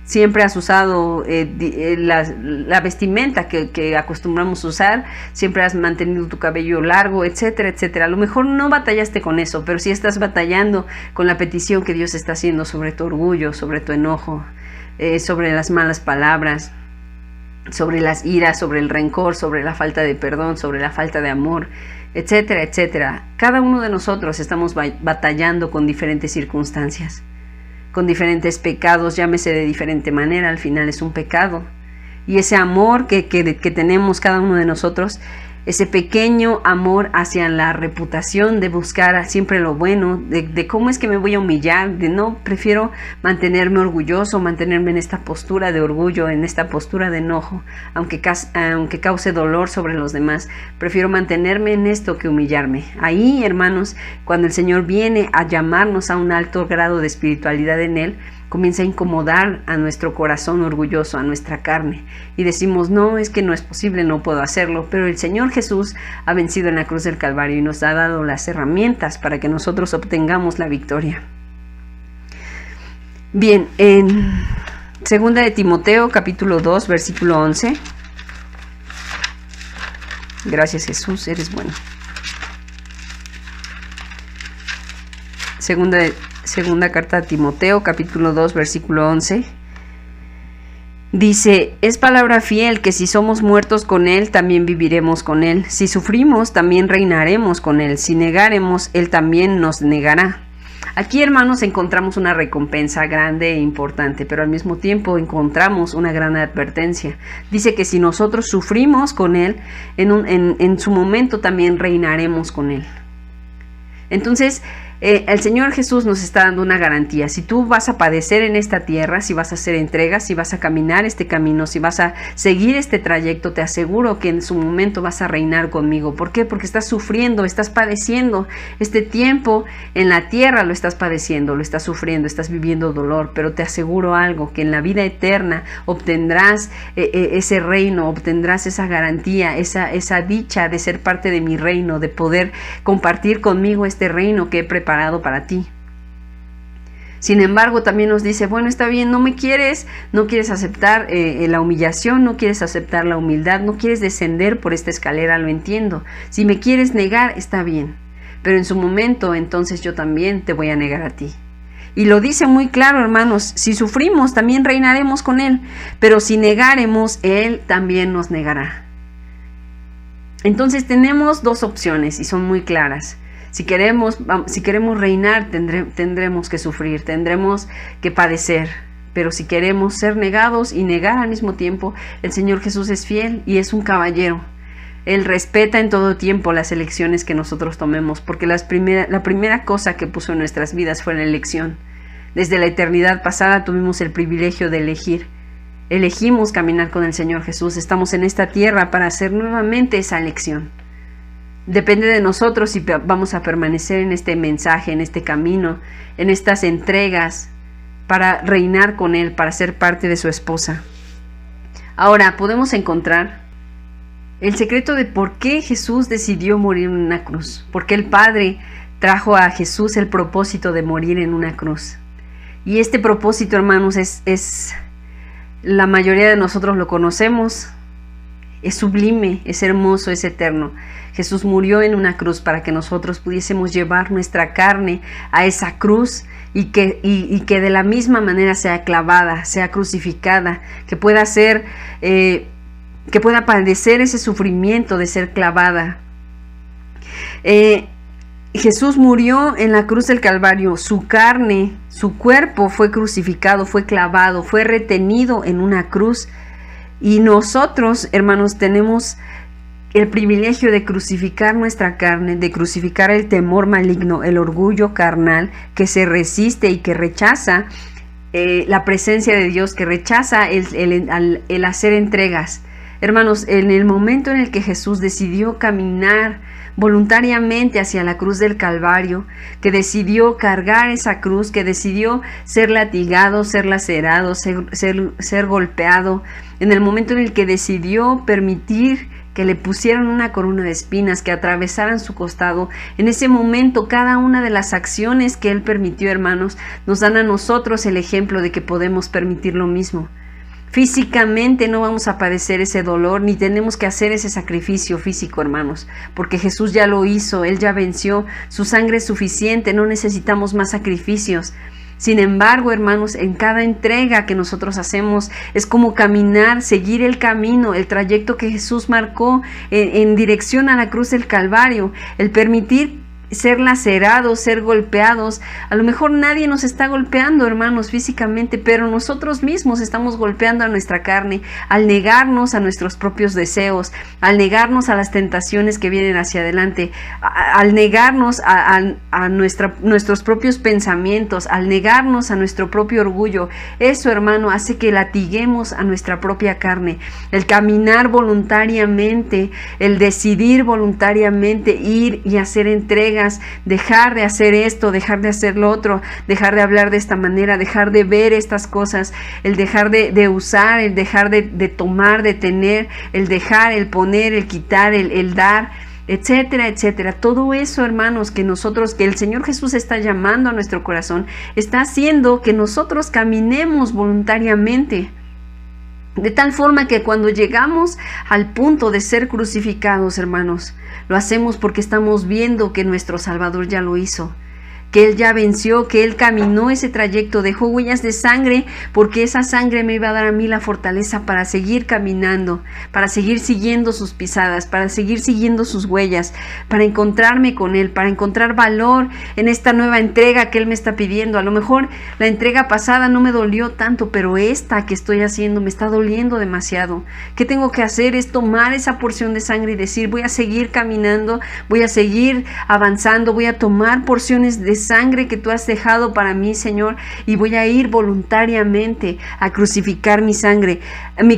siempre has usado la vestimenta que acostumbramos usar, siempre has mantenido tu cabello largo, etcétera, etcétera. A lo mejor no batallaste con eso, pero sí estás batallando con la petición que Dios está haciendo sobre tu orgullo, sobre tu enojo, sobre las malas palabras, sobre las iras, sobre el rencor, sobre la falta de perdón, sobre la falta de amor, etcétera, etcétera. Cada uno de nosotros estamos batallando con diferentes circunstancias, con diferentes pecados, llámese de diferente manera, al final es un pecado. Y ese amor que tenemos cada uno de nosotros, ese pequeño amor hacia la reputación de buscar siempre lo bueno, de cómo es que me voy a humillar, de no, prefiero mantenerme orgulloso, mantenerme en esta postura de orgullo, en esta postura de enojo, aunque cause dolor sobre los demás, prefiero mantenerme en esto que humillarme. Ahí, hermanos, cuando el Señor viene a llamarnos a un alto grado de espiritualidad en Él, comienza a incomodar a nuestro corazón orgulloso, a nuestra carne, y decimos, no, es que no es posible, no puedo hacerlo, pero el Señor Jesús ha vencido en la cruz del Calvario y nos ha dado las herramientas para que nosotros obtengamos la victoria. Bien, en 2 de Timoteo, capítulo 2, versículo 11. Gracias, Jesús, eres bueno. Segunda carta a Timoteo, capítulo 2, versículo 11. Dice, es palabra fiel que si somos muertos con Él, también viviremos con Él. Si sufrimos, también reinaremos con Él. Si negaremos, Él también nos negará. Aquí, hermanos, encontramos una recompensa grande e importante, pero al mismo tiempo encontramos una gran advertencia. Dice que si nosotros sufrimos con Él, en su momento también reinaremos con Él. Entonces, el Señor Jesús nos está dando una garantía. Si tú vas a padecer en esta tierra, si vas a hacer entregas, si vas a caminar este camino, si vas a seguir este trayecto, te aseguro que en su momento vas a reinar conmigo. ¿Por qué? Porque estás sufriendo, estás padeciendo. Este tiempo en la tierra lo estás padeciendo, lo estás sufriendo, estás viviendo dolor, pero te aseguro algo, que en la vida eterna obtendrás ese reino, obtendrás esa garantía, esa dicha de ser parte de mi reino, de poder compartir conmigo este reino que he preparado para ti. Sin embargo, también nos dice, bueno, está bien, no quieres aceptar la humillación, no quieres aceptar la humildad, no quieres descender por esta escalera, lo entiendo. Si me quieres negar, está bien, pero en su momento, entonces yo también te voy a negar a ti. Y lo dice muy claro, hermanos, si sufrimos, también reinaremos con Él, pero si negaremos, Él también nos negará. Entonces tenemos dos opciones y son muy claras. Si queremos reinar, tendremos que sufrir, tendremos que padecer. Pero si queremos ser negados y negar al mismo tiempo, el Señor Jesús es fiel y es un caballero. Él respeta en todo tiempo las elecciones que nosotros tomemos, porque la primera cosa que puso en nuestras vidas fue la elección. Desde la eternidad pasada tuvimos el privilegio de elegir. Elegimos caminar con el Señor Jesús. Estamos en esta tierra para hacer nuevamente esa elección. Depende de nosotros si vamos a permanecer en este mensaje, en este camino, en estas entregas para reinar con Él, para ser parte de su esposa. Ahora podemos encontrar el secreto de por qué Jesús decidió morir en una cruz. Por qué el Padre trajo a Jesús el propósito de morir en una cruz. Y este propósito, hermanos, es la mayoría de nosotros lo conocemos. Es sublime, es hermoso, es eterno. Jesús murió en una cruz para que nosotros pudiésemos llevar nuestra carne a esa cruz y que de la misma manera sea clavada, sea crucificada, que pueda padecer ese sufrimiento de ser clavada. Jesús murió en la cruz del Calvario. Su carne, su cuerpo fue crucificado, fue clavado, fue retenido en una cruz. Y nosotros, hermanos, tenemos el privilegio de crucificar nuestra carne, de crucificar el temor maligno, el orgullo carnal que se resiste y que rechaza la presencia de Dios, que rechaza el hacer entregas. Hermanos, en el momento en el que Jesús decidió caminar voluntariamente hacia la cruz del Calvario, que decidió cargar esa cruz, que decidió ser latigado, ser lacerado, ser golpeado, en el momento en el que decidió permitir que le pusieran una corona de espinas, que atravesaran su costado. En ese momento, cada una de las acciones que Él permitió, hermanos, nos dan a nosotros el ejemplo de que podemos permitir lo mismo. Físicamente no vamos a padecer ese dolor, ni tenemos que hacer ese sacrificio físico, hermanos, porque Jesús ya lo hizo, Él ya venció, su sangre es suficiente, no necesitamos más sacrificios. Sin embargo, hermanos, en cada entrega que nosotros hacemos es como caminar, seguir el camino, el trayecto que Jesús marcó en dirección a la cruz del Calvario, el permitir ser lacerados, ser golpeados. A lo mejor nadie nos está golpeando, hermanos, físicamente, pero nosotros mismos estamos golpeando a nuestra carne al negarnos a nuestros propios deseos, al negarnos a las tentaciones que vienen hacia adelante, al negarnos a nuestros propios pensamientos, al negarnos a nuestro propio orgullo. Eso, hermano, hace que latiguemos a nuestra propia carne. El caminar voluntariamente, el decidir voluntariamente ir y hacer entrega, dejar de hacer esto, dejar de hacer lo otro, dejar de hablar de esta manera, dejar de ver estas cosas, el dejar de usar, el dejar de tomar, de tener, el dejar, el poner, el quitar, el dar, etcétera, etcétera. Todo eso, hermanos, que el Señor Jesús está llamando a nuestro corazón, está haciendo que nosotros caminemos voluntariamente. De tal forma que cuando llegamos al punto de ser crucificados, hermanos, lo hacemos porque estamos viendo que nuestro Salvador ya lo hizo, que Él ya venció, que Él caminó ese trayecto, dejó huellas de sangre, porque esa sangre me iba a dar a mí la fortaleza para seguir caminando, para seguir siguiendo sus pisadas, para seguir siguiendo sus huellas, para encontrarme con Él, para encontrar valor en esta nueva entrega que Él me está pidiendo. A lo mejor la entrega pasada no me dolió tanto, pero esta que estoy haciendo me está doliendo demasiado. ¿Qué tengo que hacer? Es tomar esa porción de sangre y decir, voy a seguir caminando, voy a seguir avanzando, voy a tomar porciones de sangre que tú has dejado para mí, Señor, y voy a ir voluntariamente a crucificar mi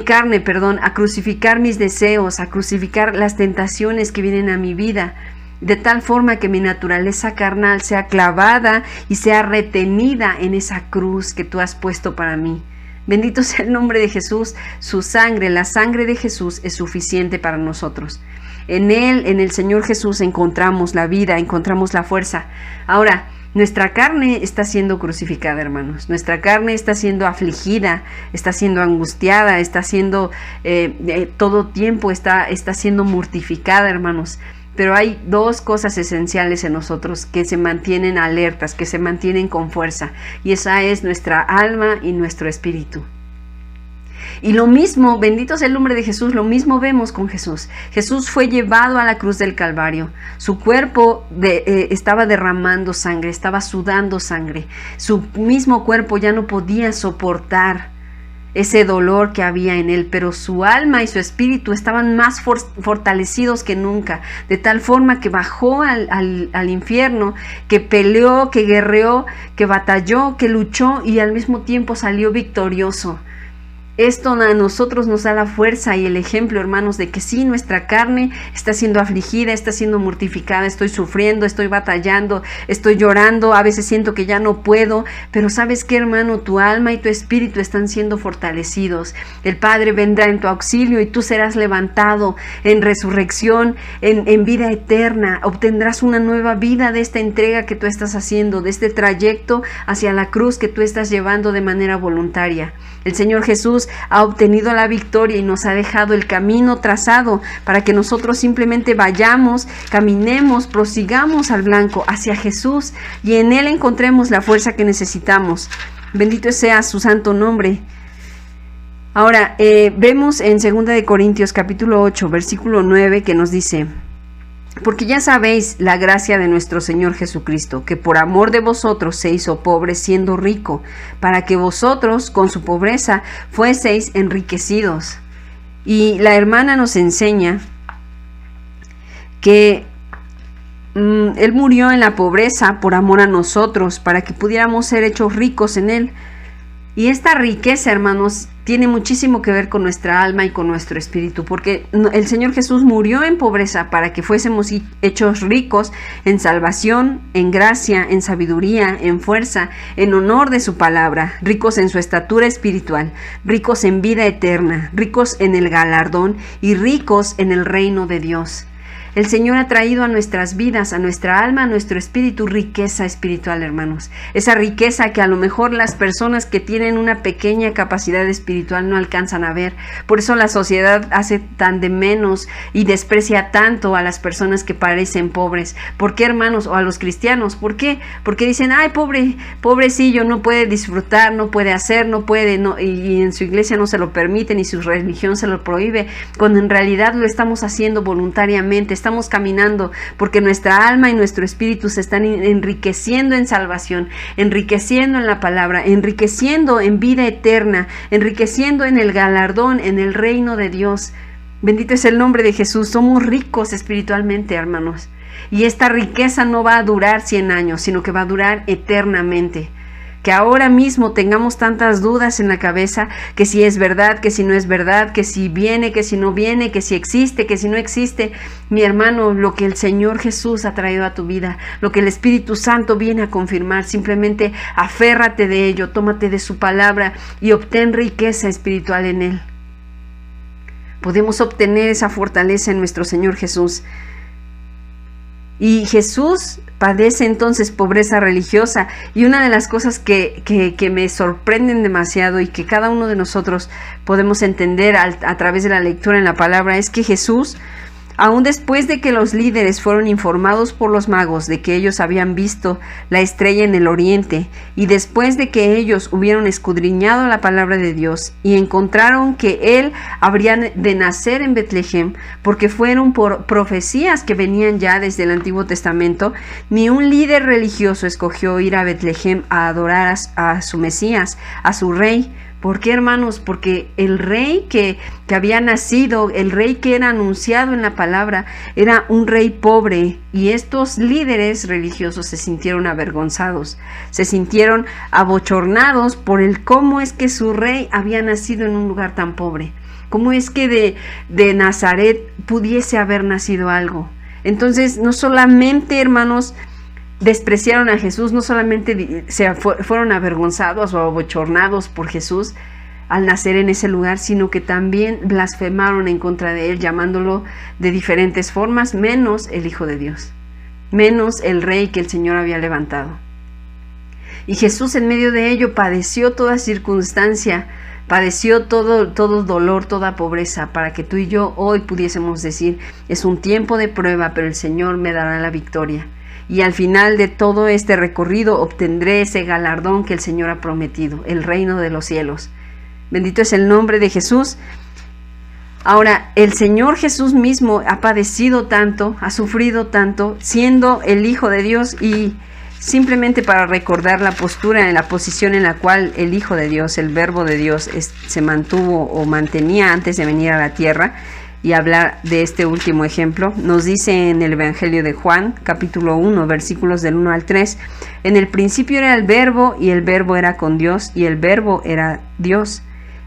carne, a crucificar mis deseos, a crucificar las tentaciones que vienen a mi vida, de tal forma que mi naturaleza carnal sea clavada y sea retenida en esa cruz que tú has puesto para mí. Bendito sea el nombre de Jesús. Su sangre, la sangre de Jesús, es suficiente para nosotros. En Él, en el Señor Jesús, encontramos la vida, encontramos la fuerza. Ahora, nuestra carne está siendo crucificada, hermanos. Nuestra carne está siendo afligida, está siendo angustiada, está siendo todo tiempo está siendo mortificada, hermanos. Pero hay dos cosas esenciales en nosotros que se mantienen alertas, que se mantienen con fuerza, y esa es nuestra alma y nuestro espíritu. Y lo mismo, bendito sea el nombre de Jesús, lo mismo vemos con Jesús. Jesús fue llevado a la cruz del Calvario. Su cuerpo estaba derramando sangre, estaba sudando sangre. Su mismo cuerpo ya no podía soportar ese dolor que había en él, pero su alma y su espíritu estaban más fortalecidos que nunca, de tal forma que bajó al infierno, que peleó, que guerreó, que batalló, que luchó y al mismo tiempo salió victorioso. Esto a nosotros nos da la fuerza y el ejemplo, hermanos, de que sí, nuestra carne está siendo afligida, está siendo mortificada, estoy sufriendo, estoy batallando, estoy llorando, a veces siento que ya no puedo, pero ¿sabes qué, hermano? Tu alma y tu espíritu están siendo fortalecidos. El Padre vendrá en tu auxilio y tú serás levantado en resurrección, en vida eterna. Obtendrás una nueva vida de esta entrega que tú estás haciendo, de este trayecto hacia la cruz que tú estás llevando de manera voluntaria. El Señor Jesús ha obtenido la victoria y nos ha dejado el camino trazado para que nosotros simplemente vayamos, caminemos, prosigamos al blanco hacia Jesús y en Él encontremos la fuerza que necesitamos. Bendito sea su santo nombre. Ahora, vemos en 2 de Corintios capítulo 8, versículo 9 que nos dice: porque ya sabéis la gracia de nuestro Señor Jesucristo, que por amor de vosotros se hizo pobre siendo rico, para que vosotros con su pobreza fueseis enriquecidos. Y la hermana nos enseña que Él murió en la pobreza por amor a nosotros, para que pudiéramos ser hechos ricos en Él. Y esta riqueza, hermanos, tiene muchísimo que ver con nuestra alma y con nuestro espíritu, porque el Señor Jesús murió en pobreza para que fuésemos hechos ricos en salvación, en gracia, en sabiduría, en fuerza, en honor de su palabra, ricos en su estatura espiritual, ricos en vida eterna, ricos en el galardón y ricos en el reino de Dios. El Señor ha traído a nuestras vidas, a nuestra alma, a nuestro espíritu, riqueza espiritual, hermanos. Esa riqueza que a lo mejor las personas que tienen una pequeña capacidad espiritual no alcanzan a ver. Por eso la sociedad hace tan de menos y desprecia tanto a las personas que parecen pobres. ¿Por qué, hermanos? O a los cristianos. ¿Por qué? Porque dicen, ay, pobrecillo, no puede disfrutar, no puede hacer, no puede, no, y en su iglesia no se lo permiten y su religión se lo prohíbe, cuando en realidad lo estamos haciendo voluntariamente. Estamos caminando porque nuestra alma y nuestro espíritu se están enriqueciendo en salvación, enriqueciendo en la palabra, enriqueciendo en vida eterna, enriqueciendo en el galardón, en el reino de Dios. Bendito es el nombre de Jesús. Somos ricos espiritualmente, hermanos. Y esta riqueza no va a durar 100 años, sino que va a durar eternamente. Que ahora mismo tengamos tantas dudas en la cabeza, que si es verdad, que si no es verdad, que si viene, que si no viene, que si existe, que si no existe. Mi hermano, lo que el Señor Jesús ha traído a tu vida, lo que el Espíritu Santo viene a confirmar, simplemente aférrate de ello, tómate de su palabra y obtén riqueza espiritual en Él. Podemos obtener esa fortaleza en nuestro Señor Jesús. Y Jesús padece entonces pobreza religiosa, y una de las cosas que me sorprenden demasiado y que cada uno de nosotros podemos entender a través de la lectura en la palabra es que Jesús, aún después de que los líderes fueron informados por los magos de que ellos habían visto la estrella en el oriente, y después de que ellos hubieron escudriñado la palabra de Dios y encontraron que Él habría de nacer en Betlehem, porque fueron por profecías que venían ya desde el Antiguo Testamento, ni un líder religioso escogió ir a Betlehem a adorar a su Mesías, a su Rey. ¿Por qué, hermanos? Porque el rey que había nacido, el rey que era anunciado en la palabra, era un rey pobre, y estos líderes religiosos se sintieron avergonzados, se sintieron abochornados por el cómo es que su rey había nacido en un lugar tan pobre. ¿Cómo es que de Nazaret pudiese haber nacido algo? Entonces, no solamente, hermanos, despreciaron a Jesús, no solamente fueron avergonzados o abochornados por Jesús al nacer en ese lugar, sino que también blasfemaron en contra de Él, llamándolo de diferentes formas, menos el Hijo de Dios, menos el Rey que el Señor había levantado. Y Jesús en medio de ello padeció toda circunstancia, padeció todo dolor, toda pobreza, para que tú y yo hoy pudiésemos decir, es un tiempo de prueba, pero el Señor me dará la victoria. Y al final de todo este recorrido obtendré ese galardón que el Señor ha prometido, el reino de los cielos. Bendito es el nombre de Jesús. Ahora, el Señor Jesús mismo ha padecido tanto, ha sufrido tanto, siendo el Hijo de Dios, y simplemente para recordar la postura, en la posición en la cual el Hijo de Dios, el Verbo de Dios, se mantuvo o mantenía antes de venir a la tierra, y hablar de este último ejemplo, nos dice en el Evangelio de Juan, capítulo 1, versículos del 1 al 3, en el principio era el Verbo, y el Verbo era con Dios, y el Verbo era Dios.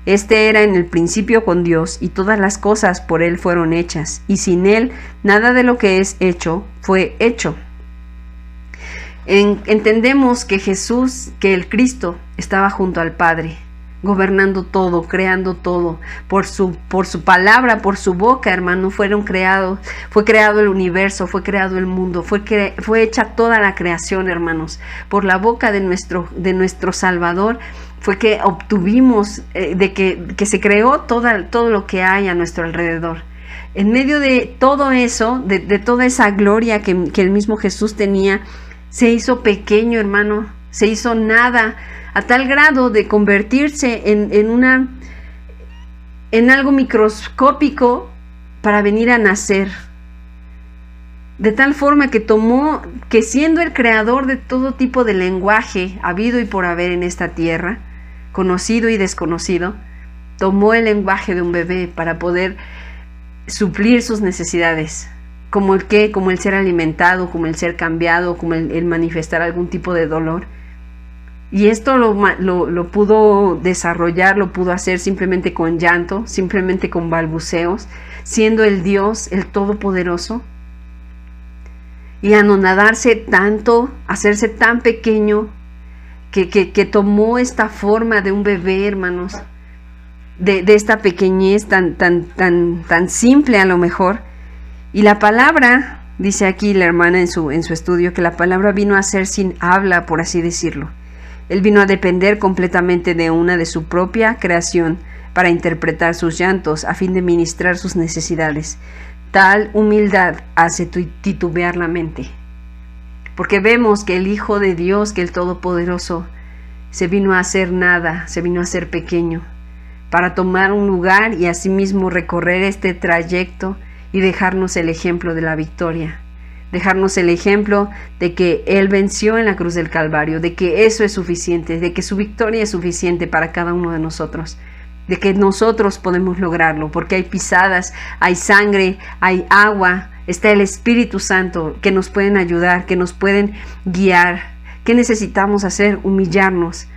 Este era en el principio con Dios, y todas las cosas por Él fueron hechas, y sin Él nada de lo que es hecho fue hecho. Entendemos que Jesús, que el Cristo, estaba junto al Padre, gobernando todo, creando todo, por su palabra, por su boca, hermano, fue creado el universo, fue creado el mundo, fue hecha toda la creación, hermanos. Por la boca de nuestro Salvador fue que obtuvimos, que se creó todo lo que hay a nuestro alrededor. En medio de todo eso, de toda esa gloria que el mismo Jesús tenía, se hizo pequeño, hermano, se hizo nada, a tal grado de convertirse en algo microscópico para venir a nacer. De tal forma que siendo el creador de todo tipo de lenguaje habido y por haber en esta tierra, conocido y desconocido, tomó el lenguaje de un bebé para poder suplir sus necesidades, como el ser alimentado, como el ser cambiado, como el manifestar algún tipo de dolor. Y esto lo pudo desarrollar, lo pudo hacer simplemente con llanto, simplemente con balbuceos, siendo el Dios, el Todopoderoso. Y anonadarse tanto, hacerse tan pequeño, que tomó esta forma de un bebé, hermanos, de esta pequeñez tan simple a lo mejor. Y la palabra, dice aquí la hermana en su estudio, que la palabra vino a ser sin habla, por así decirlo. Él vino a depender completamente de su propia creación para interpretar sus llantos a fin de ministrar sus necesidades. Tal humildad hace titubear la mente. Porque vemos que el Hijo de Dios, que el Todopoderoso, se vino a hacer nada, se vino a hacer pequeño, para tomar un lugar y asimismo recorrer este trayecto y dejarnos el ejemplo de la victoria. Dejarnos el ejemplo de que Él venció en la cruz del Calvario, de que eso es suficiente, de que su victoria es suficiente para cada uno de nosotros, de que nosotros podemos lograrlo, porque hay pisadas, hay sangre, hay agua, está el Espíritu Santo que nos pueden ayudar, que nos pueden guiar. ¿Qué necesitamos hacer? Humillarnos,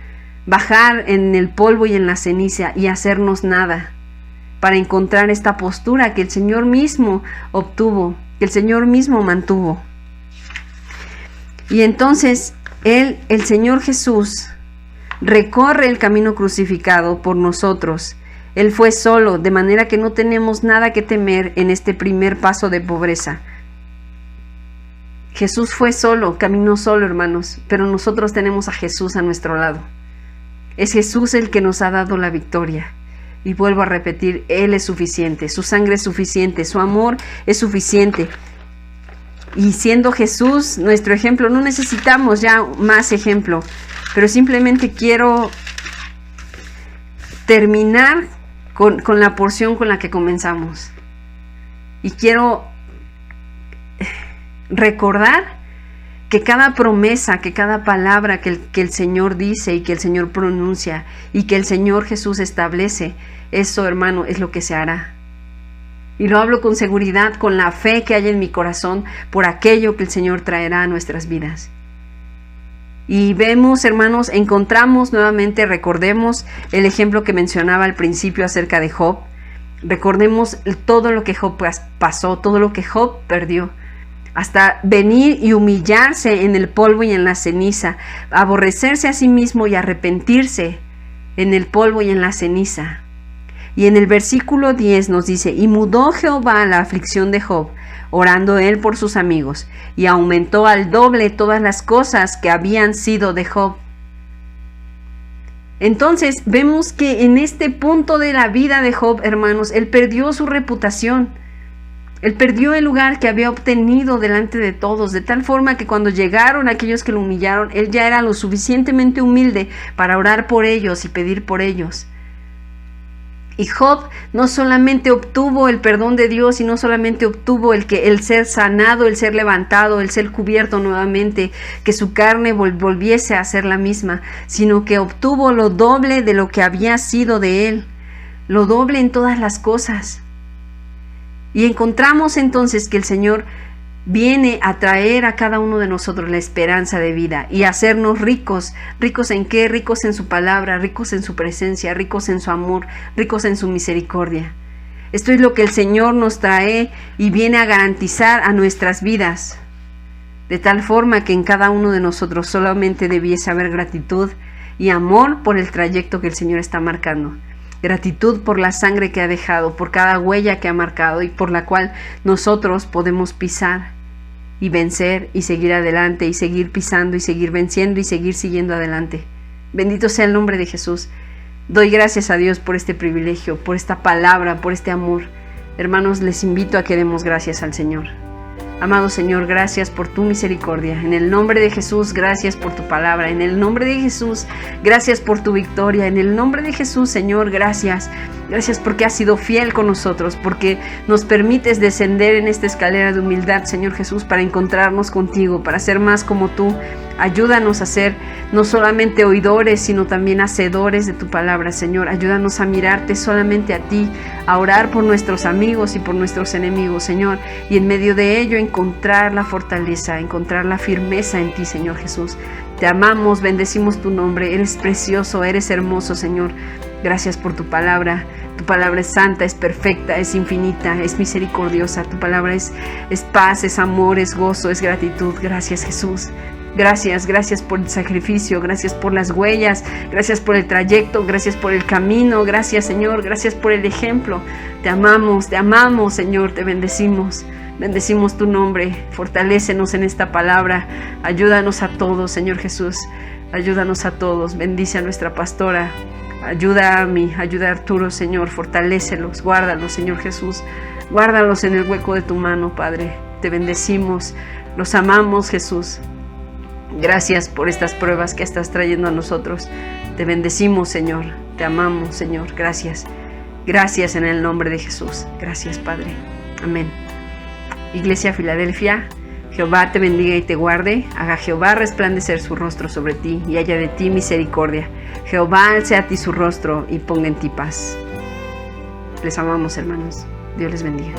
bajar en el polvo y en la ceniza y hacernos nada, para encontrar esta postura que el Señor mismo obtuvo, que el Señor mismo mantuvo. Y entonces el Señor Jesús recorre el camino crucificado por nosotros. Él fue solo, de manera que no tenemos nada que temer en este primer paso de pobreza. Jesús fue solo, caminó solo, hermanos, pero nosotros tenemos a Jesús a nuestro lado. Es Jesús el que nos ha dado la victoria. Y vuelvo a repetir, Él es suficiente, su sangre es suficiente, su amor es suficiente. Y siendo Jesús nuestro ejemplo, no necesitamos ya más ejemplo, pero simplemente quiero terminar con la porción con la que comenzamos. Y quiero recordar que cada promesa, que cada palabra que el Señor dice y que el Señor pronuncia y que el Señor Jesús establece, eso, hermano, es lo que se hará. Y lo hablo con seguridad, con la fe que hay en mi corazón por aquello que el Señor traerá a nuestras vidas. Y vemos, hermanos, encontramos nuevamente, recordemos el ejemplo que mencionaba al principio acerca de Job. Recordemos todo lo que Job pasó, todo lo que Job perdió, hasta venir y humillarse en el polvo y en la ceniza, aborrecerse a sí mismo y arrepentirse en el polvo y en la ceniza. Y en el versículo 10 nos dice: y mudó Jehová la aflicción de Job, orando él por sus amigos, y aumentó al doble todas las cosas que habían sido de Job. Entonces vemos que en este punto de la vida de Job, hermanos, él perdió su reputación. Él perdió el lugar que había obtenido delante de todos, de tal forma que cuando llegaron aquellos que lo humillaron, él ya era lo suficientemente humilde para orar por ellos y pedir por ellos. Y Job no solamente obtuvo el perdón de Dios y no solamente obtuvo el ser sanado, el ser levantado, el ser cubierto nuevamente, que su carne volviese a ser la misma, sino que obtuvo lo doble de lo que había sido de él, lo doble en todas las cosas. Y encontramos entonces que el Señor viene a traer a cada uno de nosotros la esperanza de vida y hacernos ricos. ¿Ricos en qué? Ricos en su palabra, ricos en su presencia, ricos en su amor, ricos en su misericordia. Esto es lo que el Señor nos trae y viene a garantizar a nuestras vidas, de tal forma que en cada uno de nosotros solamente debiese haber gratitud y amor por el trayecto que el Señor está marcando. Gratitud por la sangre que ha dejado, por cada huella que ha marcado y por la cual nosotros podemos pisar y vencer y seguir adelante y seguir pisando y seguir venciendo y seguir siguiendo adelante. Bendito sea el nombre de Jesús. Doy gracias a Dios por este privilegio, por esta palabra, por este amor. Hermanos, les invito a que demos gracias al Señor. Amado Señor, gracias por tu misericordia. En el nombre de Jesús, gracias por tu palabra. En el nombre de Jesús, gracias por tu victoria. En el nombre de Jesús, Señor, gracias. Gracias porque has sido fiel con nosotros, porque nos permites descender en esta escalera de humildad, Señor Jesús, para encontrarnos contigo, para ser más como tú. Ayúdanos a ser no solamente oidores, sino también hacedores de tu palabra, Señor. Ayúdanos a mirarte solamente a ti, a orar por nuestros amigos y por nuestros enemigos, Señor. Y en medio de ello encontrar la fortaleza, encontrar la firmeza en ti, Señor Jesús. Te amamos, bendecimos tu nombre. Eres precioso, eres hermoso, Señor. Gracias por tu palabra. Tu palabra es santa, es perfecta, es infinita, es misericordiosa. Tu palabra es paz, es amor, es gozo, es gratitud. Gracias, Jesús. Gracias por el sacrificio, gracias por las huellas, gracias por el trayecto, gracias por el camino, gracias, Señor, gracias por el ejemplo. Te amamos, Señor, te bendecimos. Bendecimos tu nombre, fortalécenos en esta palabra, ayúdanos a todos, Señor Jesús, ayúdanos a todos, bendice a nuestra pastora, ayuda a mí, ayuda a Arturo, Señor, fortalécelos, guárdalos, Señor Jesús, guárdalos en el hueco de tu mano, Padre, te bendecimos, los amamos, Jesús. Gracias por estas pruebas que estás trayendo a nosotros, te bendecimos, Señor, te amamos, Señor, gracias, gracias en el nombre de Jesús, gracias, Padre, amén. Iglesia Filadelfia, Jehová te bendiga y te guarde, haga Jehová resplandecer su rostro sobre ti y haya de ti misericordia. Jehová alce a ti su rostro y ponga en ti paz. Les amamos, hermanos. Dios les bendiga.